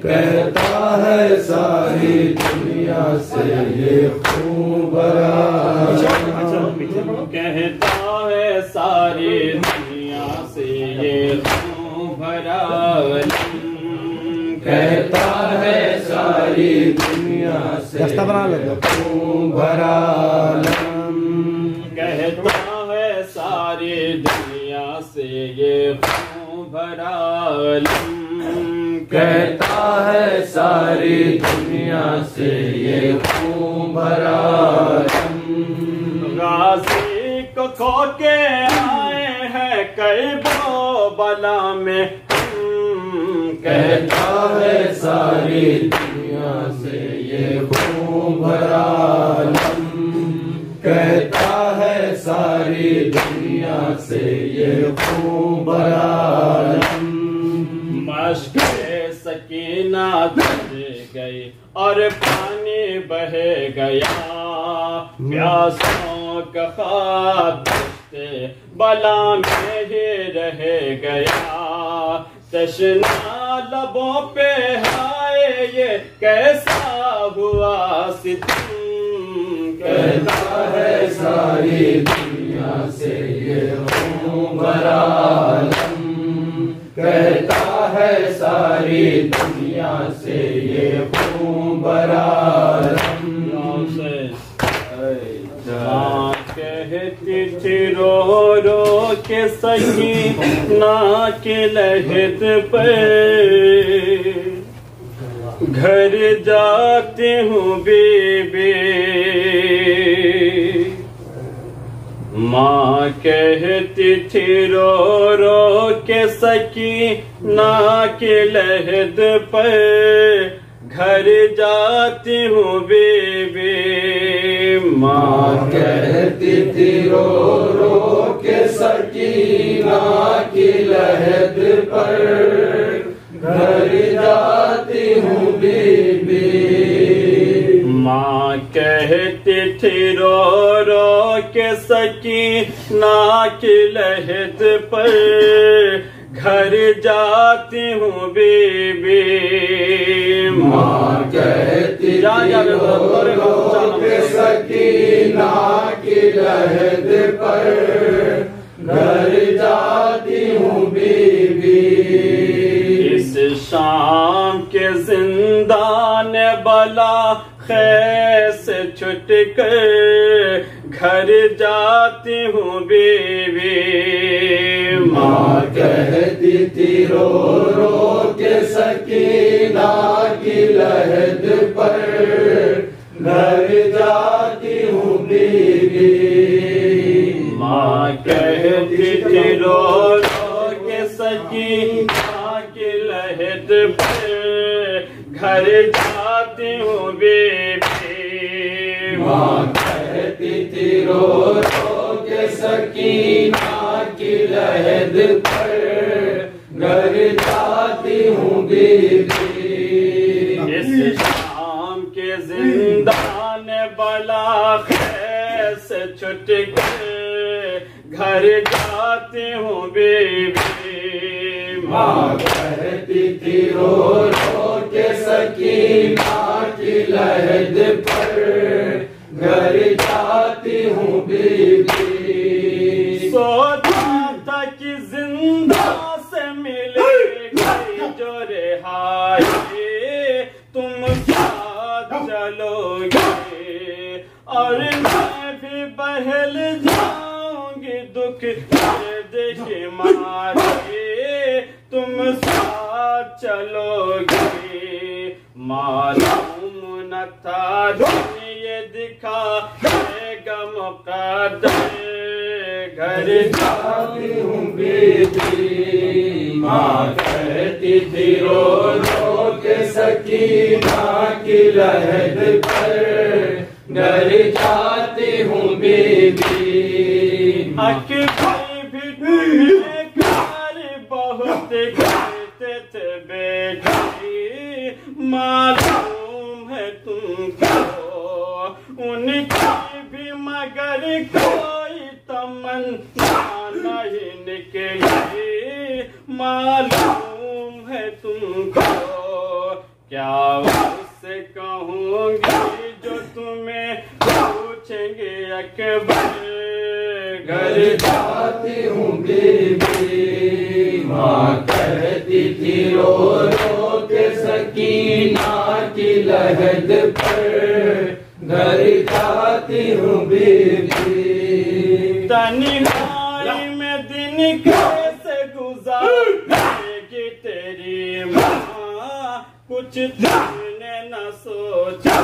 कहता है सारी दुनिया से ये खून भरा कहता है सारी दुनिया से ये खून भरा कहता है सारी दुनिया से खून भरा कहता है सारी दुनिया से ये खून भरा कहता है सारी दुनिया से ये खून भरा गाजी को खो के आए हैं कई बला में कहता है सारी दुनिया से ये खून भरा कहता है सारी दुनिया से ये खून भरा मशक़े सकीना थक गई और पानी बह गया प्यासों का ख्वाब दस्ते बला में ही रह गया तशना लबों पे हाय ये कैसा हुआ सितम कहता है सारी दुनिया से ये खून भरा कहता है सारी दुनिया से ये खून भरा कहती थी रो रो के सही ना के लहद पे घर जाती हूँ बीबी माँ कहती थी रो रो के सकी ना के लहद पर घर जाती हूँ बीबी माँ कहती थी रो रो के सकी ना की लहद पर घर जाती हूँ बीबी माँ कहती थी रो रो के सकी ना की लहद पर घर जाती हूँ बीबी माँ कहती रो रो के सकी ना की लहद पर घर जाती हूँ बीबी इस शाम के जिंदान बला खैस छुट कर घर जाती हूँ बीवी माँ कहती थी रो रो के सकीना की लहद पर घर जाती हूँ बीवी माँ कहती थी रो रो के सकीना की लहद पर घर जाती हूँ बीवी माँ कहती थी रो रो के सकीना की लहद पर घर जाती हूँ बीवी इस शाम के जिंदान बला खैस छुट गए घर जाती हूँ बीवी माँ कहती थी रो रो के सकीना की लहद पर घर जाती हूँ बीवी सोचा था कि जिंदा से मिलेगी जो रिहाई तुम साथ चलोगे और मैं भी बहल जाऊंगी दुख दर्द के मारे तुम चलोगी, मालूम न था ये दिखा गम मुक़द्दर, घर जाती हूँ बीबी, माँ कहती थी रो रो के सकीना की लहद पर, घर जाती हूँ बीबी। अकबर भी तुम्हें प्यार बहुत करते थे बेटी, मालूम है तुमको उनकी भी मगर कोई तमन्ना नहीं निकली, मालूम है तुमको क्या उससे कहूँगी जो तुम्हें पूछेंगे अकबर, घर जाती हूँ बीबी, माँ कहती थी रो रो के सकीना की लहद पर, घर जाती हूँ बीबी। तन्हाई में दिन कैसे गुजारेगी तेरी माँ, कुछ तुमने न सोचा,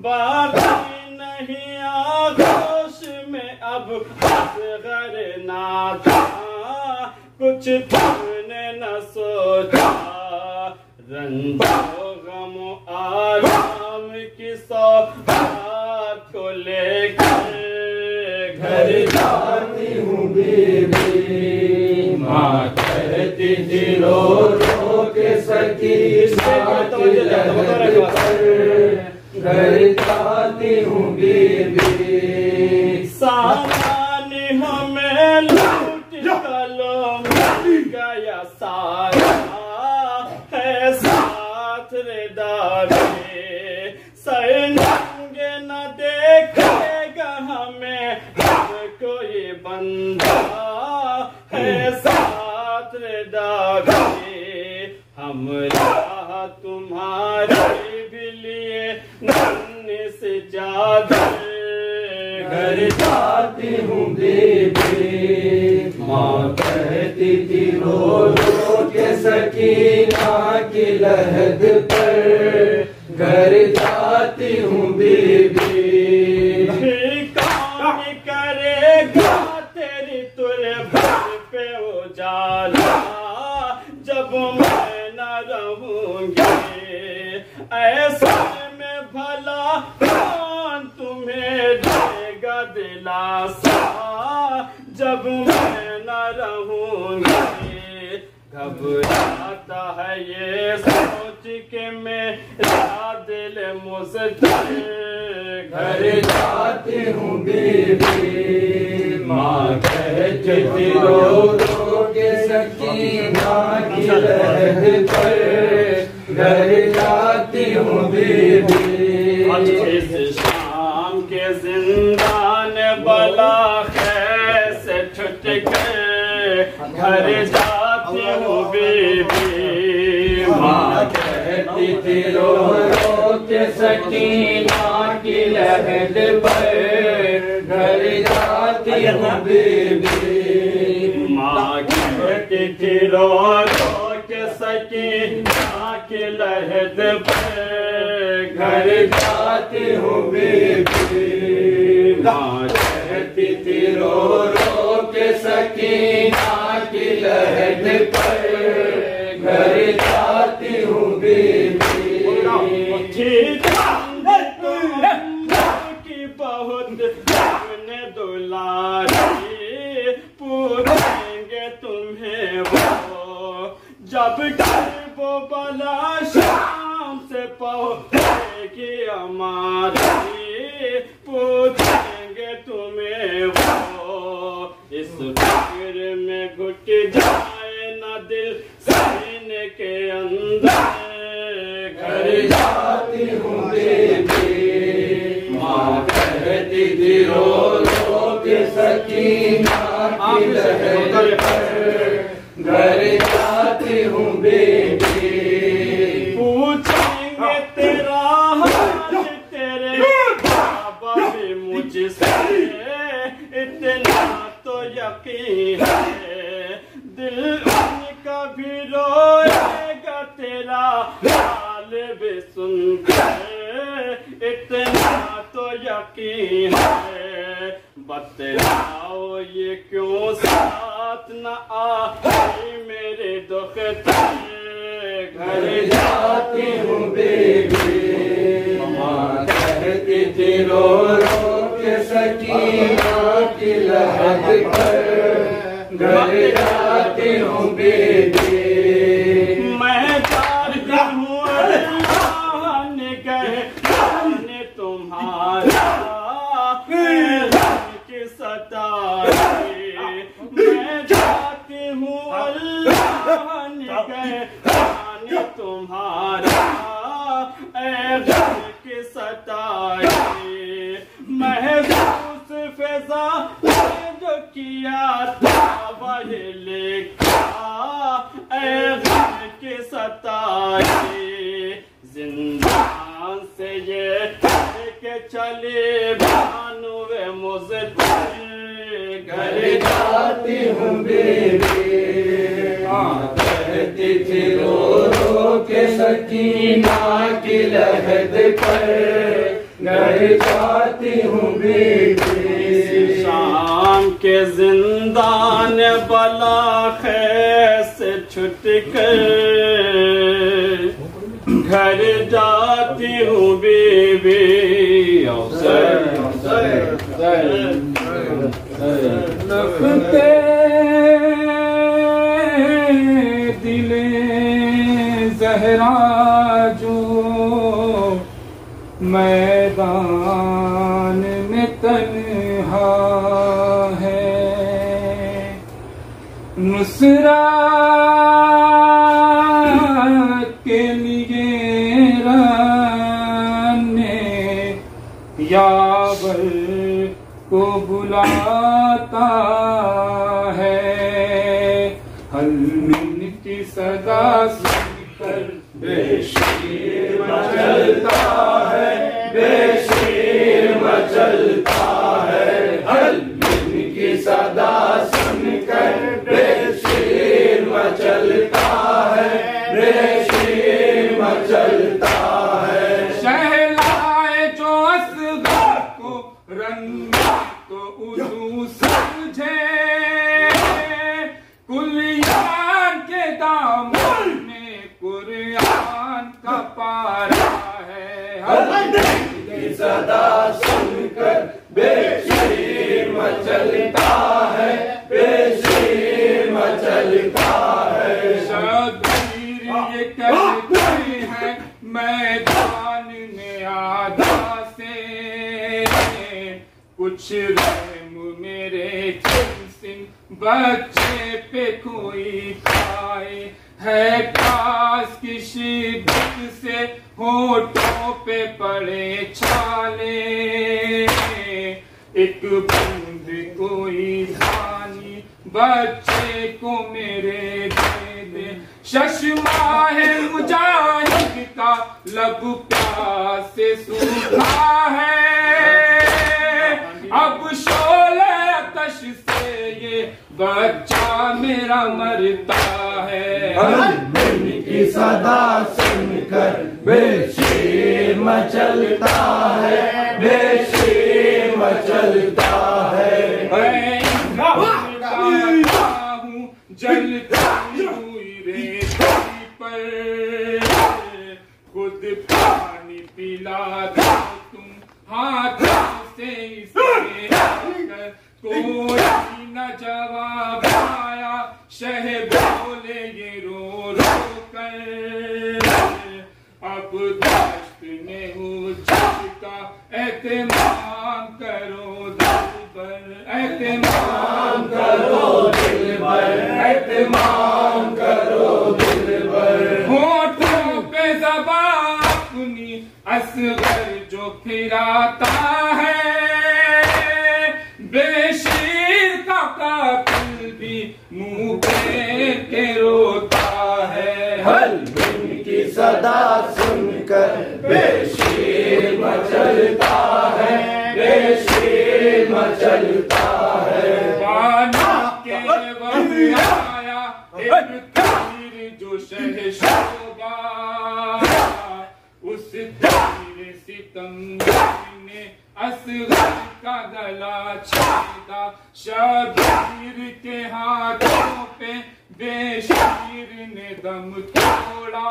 बाकी नहीं आगोश में अब असगर ना था, कुछ तुमने न सोचा, रंजो गमो आराम की सौगात को लेकर, घर जाती हूँ बीबी, माँ कहती थी रो रो के सकीना की लहद पर, घर जाती हूँ बीबी। सामान हमें लूट गलो मिल गया सारा, है साथ रे दावे, सैनंगे न देखेगा हमें कोई बंदा, है साथ रे दावे, हम राह तुम्हारे भी लिए नन्हे से ज्यादा, घर जाती हूँ बीबी, माँ कहती थी रो रो के सकीना की लहद पर, घर जाती हूँ बीबी। कौन करेगा तेरी तुरबत पे उजाला, जब मैं न रहूंगी, ऐसे में भला कौन तुम्हें देगा दिलासा, जब मैं न रहूंगी। घबराता है ये सोच के मेरा दिल मुझसे, घर जाती हूँ बीबी, माँ कहती थी रो रो के सकीना की लहद पर, घर जाती हूँ बीबी। इस शाम के जिंदान बला कैसे छुट गए, घर जाती हूँ बीबी, माँ कहती थी रो रो के सकीना की लहद पर, घर जाती हूँ बीबी, माँ कहती थी रो रो के सकीना की लहद पर, घर जाती हूँ बीबी, माँ कहती थी रो रो के सकीना की लहद पर, घर जाती हूँ बीबी। की बहुत अपने दुलारी, पूछेंगे तुम्हें वो जब वो बला शाम से पहुँचेगी हमारी, पूछेंगे तुम्हें वो, इस फिक्र में घुट जाए न दिल सीने के अंदर, घर जाती हूँ बीबी, माँ कहती थी रो रो के सकीना की लहद पर, घर जाती हूँ बीबी। पूछेंगे तेरा हाल तेरे बाबा भी मुझसे, इतना तो यकीन है, दिल उनका भी रोएगा भी सुनते इतना तो यकीन है। बतलाओ ये क्यों साथ न आई मेरे दुख तेरे घर जाती हूँ बेबी, माँ कहती थी रो रो के सकीना की लहद पर, घर जाती हूँ बेबी। मैं चाहती हूँ अल्लाह ने कहे मैंने तुम्हारा की सताई। मैं चाहती हूँ अल्लाह ने कहे मैंने तुम्हारा की सताई। महसूस फैजा जो किया था वह लिखा के सताई। जिंदान से ये के चले भानुए मुझे घर जाती हूँ बेबी, कहती थी रो रो के सकीना की लहद पर, घर जाती हूँ बेबी। शाम के जिंदान बला से छुट कर घर जाती हूँ बेबी। रखते दिले जहरा जो मैदान में तन्हा है, नुसरत के लिए राने यावर को बुलाता है। हल्लुन की सदा सुनकर बेशीर मचलता है, बेशीर मचलता है। हल्लुन की सदा सुनकर बेशीर मचलता है, बेशीर मचलता है। शहलाए जो असगर को रंग तो उर्दू समझे, कुलियान के दामन में कुरान का पारा है। हल्लुन की सदा सुनकर बेशीर मचलता है, बेशीर मचलता है। शबीर ये कहते हैं मैदान में आधा से, कुछ रहम मेरे जिनसिन बच्चे पे कोई खाए है। काश की शिद्दत से होठों पे पड़े छाले, एक बूंद कोई धानी बच्चे को मेरे दे दे। शशमा है मुजाहिद का लब प्यास से सूखा है, अब शोले आतश से ये बच्चा मेरा मरता है। हल्लुन की सदा सुनकर बेशीर मचलता है, बेशीर मचलता है। मैं हूँ जलती हुई रेती पर, खुद पानी पिलाता तुम हाथों से इसे आकर। कोई न जवाब आया, शह बोले ये रो रो कर। अब दश्त ने उजका एहतमाम करो दिल पर, एहतमाम करो दिल पर, एहतमाम करो दिल पर। होठों पे ज़बान अपनी असगर जो फिराता है, बेशीर का कातिल भी मुंह फेर के रोता है। हल्लुन की सदा सुनकर बेशीर मचलता है, बेशीर मचलता है। पानी के वक्त आया एक तीर जो शह शोभा, तीर सितम ने असगर का गला छेदा, शबीर के हाथों पे बेशीर ने दम तोड़ा।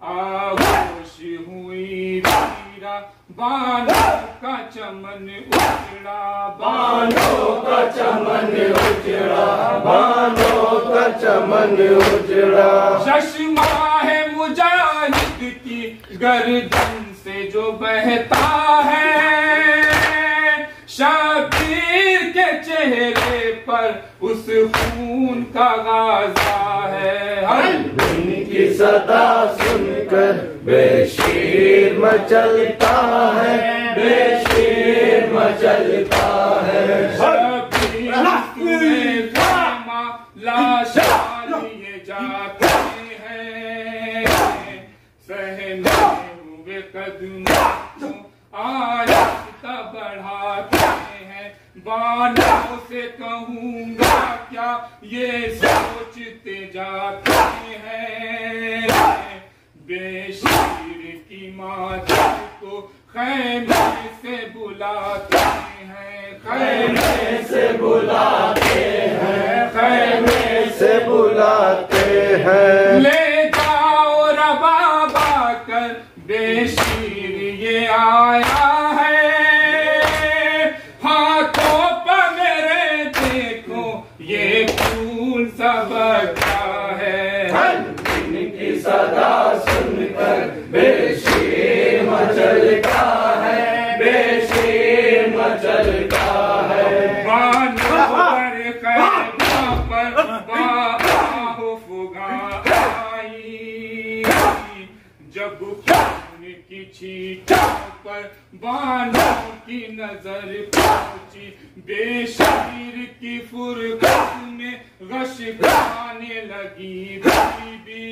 आगोश हुई वीरा बानों का चमन उजड़ा, बानों का चमन उजड़ा, बानों का चमन उजड़ा। चश्मा है मुजाहिद की गर्दन से जो बहता है, शबीर के चेहरे पर उस खून का गाज़ा है। उनकी सदा सुनकर बेशीर मचलता है, बेशीर मचलता है। शबीर तुम्हें ख़ैमा लाशा लिए जाते हैं, सहने हुए कदमों को आहिस्ता बढ़ाते हैं। बानों से कहूँगा क्या ये सोचते जाते हैं, बेशीर की माता को खैमे से बुलाते हैं, खैमे से बुलाते हैं, खैमे से बुलाते हैं। ले जाओ रबाबा कर बेशीर ये आया है, हाथों पर मेरे देखो ये खून सा बहता है। इनकी सदा सुनकर बेशीर मचलता है, बेशीर मचलता है। बानों पर खैमा पर बाहो फुगा आई, जब खून की छींटों पर बानों की नजर पहुंची, बेशीर की फुरकत में गश गाने लगी बीबी।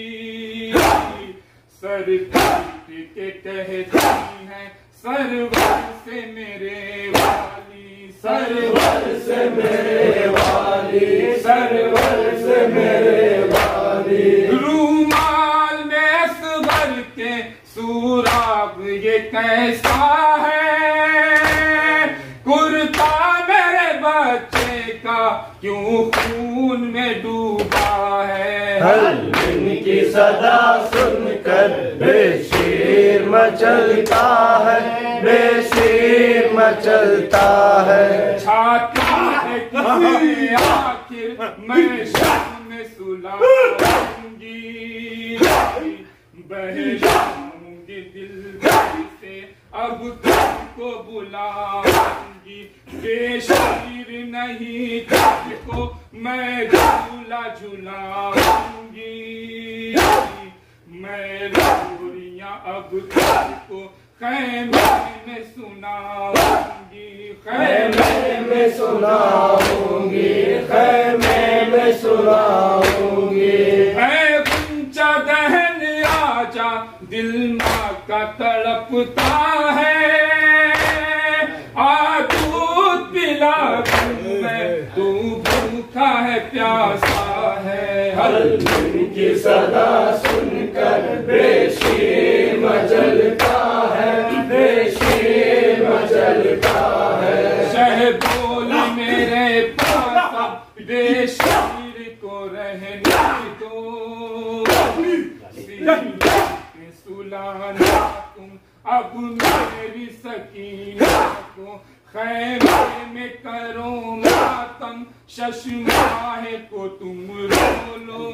सर पीट के कहती हैं सरवर से मेरे वाली, सरवर से मेरे वाली, सरवर से मेरे वाली। रूमाल में असगर के सुराग ये कैसा है, कुर्ता मेरे बच्चे का क्यों खून में डूबा है। हर दिन की सदा सुनकर बेशीर मचलता है, बेशीर मचलता है। छाती है किसी आखिर मैं शाम में सुलाऊंगी, बह जाऊंगी दिल से अब तुमको बुलाऊंगी। बेशीर नहीं तुझको मैं झूला झूलाऊंगी, मैं लोरियां अब तुझको खैमे में सुनाऊंगी, खैमे में सुनाऊंगी, खैमे में सुनाऊंगी। ऐ गुंचा दहन आजा दिल माँ का तड़पता है, आ दूध पिला दूं मैं तू भूखा है प्यासा है। हर दिन की सदा सुनकर बेशीर मचलता है, बेशीर मचलता है। शहदोल मेरे पास बेशीर को रहने दो, सुलाना तुम अब मेरी सकीना को। खैमे में करो मातम शशमाहे को तुम रो लो,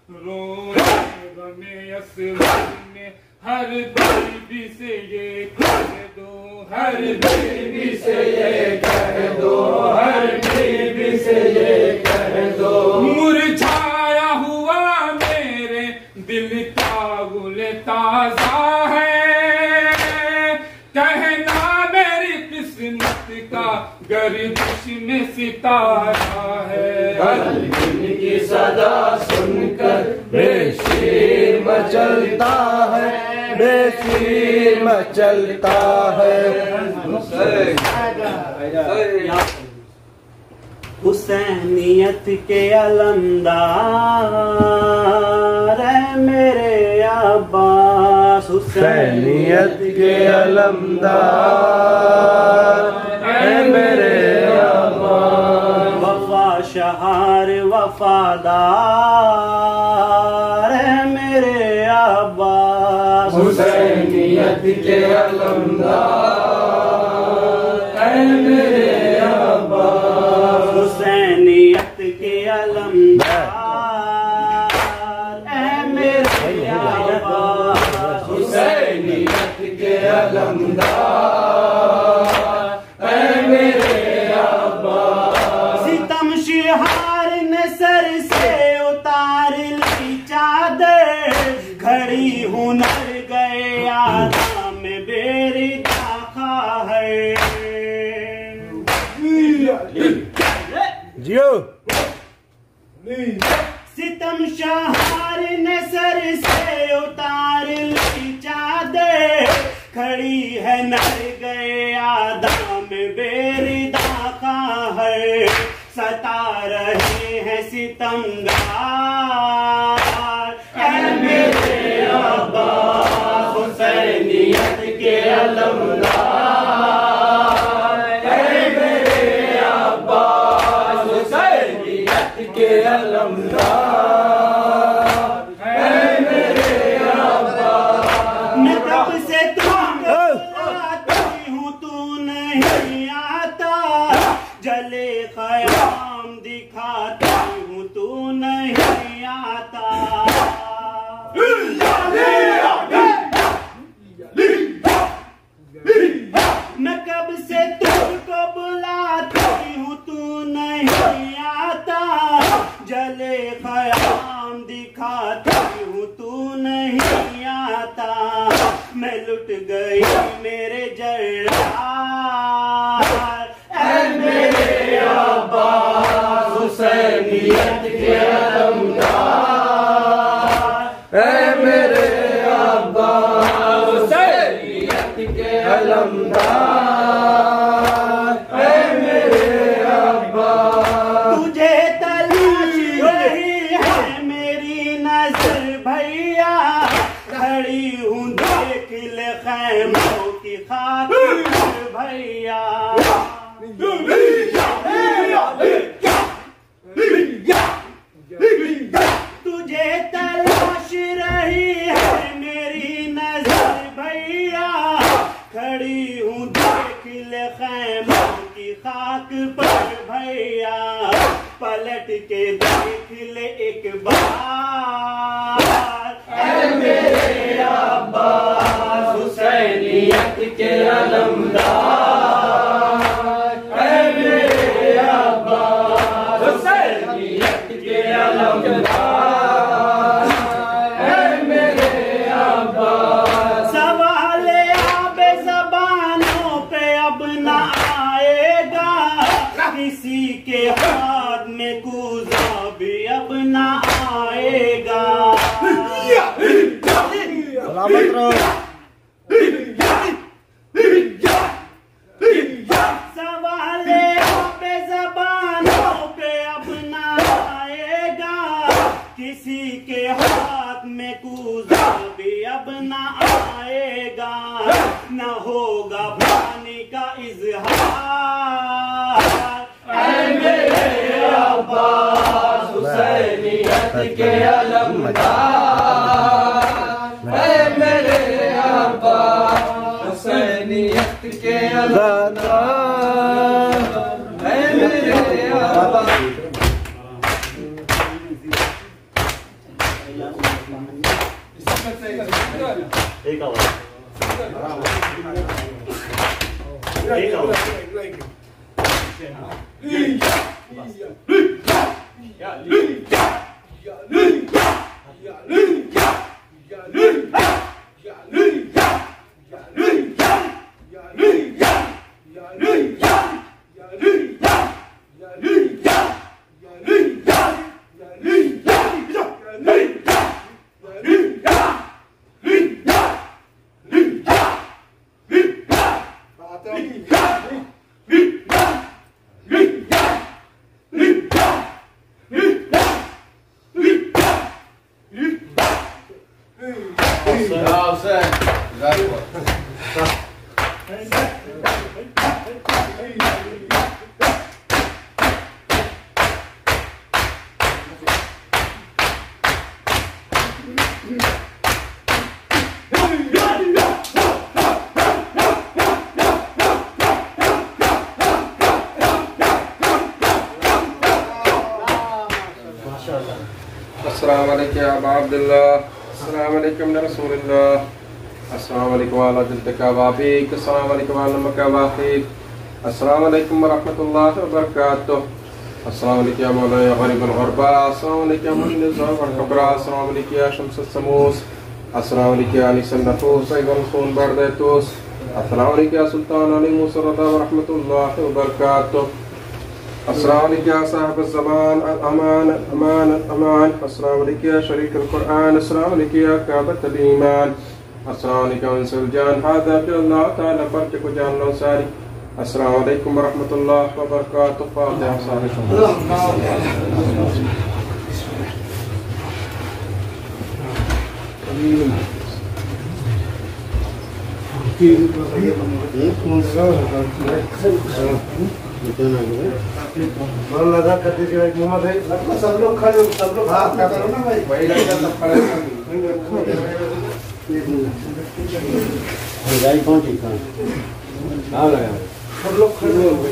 रोने असवर में हर बीबी से ये कह दो, हर बीबी से ये कह दो, हर बीबी से ये कह दो। मुरझाया हुआ मेरे दिल का गुल ताजा है, कहना मेरी किस्मत का गर्दिश में सितारा है। हर दिन की सदा सुनकर बेशीर मचलता है, बेशीर मचलता है। हुसैनियत के अलमदार है मेरे अब्बास हुसैनियत के अलमदार ऐ मेरे अब्बास। वफा शहार वफादार ऐ मेरे अब्बास हुसैनियत के अलमदार ऐ मेरे अब्बास। हुसैनियत के अलमदार ऐ मेरे अब्बास। हुसैनियत के अलमदार ऐ मेरे अब्बास। सितम शिहार ने सर से उतार ली चादर, घड़ी हुनर गए आदम में बेरी दाखा है। जियो सितम शहार ने सर से उतार ली चादर, खड़ी है नर गए आदम बेरी दाखा है। सता रहे हैं सितमगार ऐ मेरे अब्बास। हुसैनियत के अलमदार ऐ मेरे अब्बास। हुसैनियत के अलमदार ऐ मेरे अब्बास। मैं तब से तुमको बुलाती हूँ तू नहीं आता, जले ख़याम दिखाती हूँ तू नहीं आता। मैं कब से तुमको बुलाती हूँ तू नहीं आता, जले ख़याम दिखाती हूँ तू नहीं आता। मैं लुट गई मेरे जर्रार ऐ मेरे अब्बास। हुसैनियत के अलमदार ऐ मेरे अब्बास। हुसैनियत के अलमदार ऐ मेरे अब्बास। तुझे तलाश रही है मेरी नजर भैया, खड़ी हूँ देख ले खैमों की खाक भैया। तुझे तलाश रही है मेरी नजर भैया, खड़ी हूँ देख ले खैमों की खाक पर भैया। पलट के देख ले एक बार ऐ मेरे अब्बास। हुसैनियत के अलमदार ऐ मेरे अब्बास। हुसैनियत के अलमदार ऐ मेरे अब्बास। सवाल आबे ज़बानों पे अब न आएगा, किसी के हाथ में कूजा भी अब न आएगा। सलामत रहो। सवाल आबे ज़बानों पे अब न आएगा, किसी के हाथ में कूजा भी अब न आएगा। न होगा पानी का इजहार ऐ मेरे अब्बास। हुसैनियत के अलमदार ऐ मेरे अब्बास। हुसैनियत के अलमदार ऐ मेरे अब्बास। एक आवाज एक आवाज अस्सलाम वालेकुम या अबा अब्दुल्लाह, अस्सलाम वालेकुम या रसूलुल्लाह, अस्सलाम वालेकुम वाला दिलतका वाबीक, अस्सलाम वालेकुम वाला मक्का वाफीक, अस्सलाम वालेकुम व रहमतुल्लाहि व बरकातुह, अस्सलाम वालेकुम या मौला या गरीबुल गुरबा, अस्सलाम वालेकुम या मुनीर ज़ौक़ वल कबरा, अस्सलाम वालेकुम या शम्सुस समूस, अस्सलाम वालेकुम या अनीसन नफूस वल खून बरदतूस, अस्सलाम वालेकुम या सुल्तान अली मूसा रज़ा व रहमतुल्लाहि व बरकातुह, अस्सलाम वालेकुम या साहिब ज़मान अमान अमान अमान, अस्सलाम वालेकुम या शरीक अल-कुरआन, अस्सलाम वालेकुम या काबत अल-ईमान, अस्सलाम वालेकुम इंसल जान हादा कि अल्लाह ताला पर को जान लो सारी। अस्सलाम वालेकुम व रहमतुल्लाहि व बरकातुहू। फातिहा सारे लगा कर दीजिए मोहम्मद भाई, सब लोग खड़े, सब लोग हाथ का करो ना भाई, वही लगा सब खड़े गाड़ी कौन ठीक है? हाँ लगा सब लोग खड़े हो गए।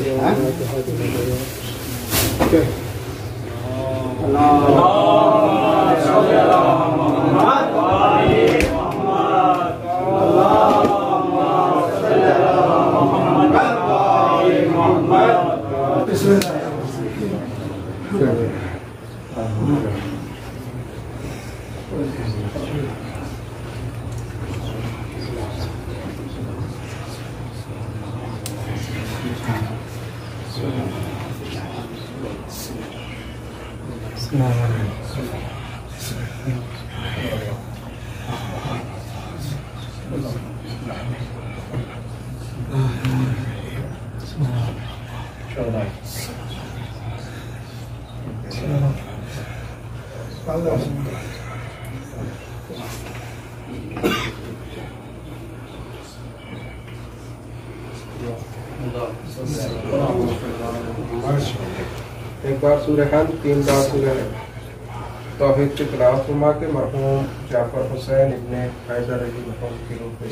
एक बार सूरह हम्द, 3 बार सूरह तौहीद की तिलावत फरमा के मरहूम जाफर हुसैन इब्ने हैदर अली मरहूम की रूह में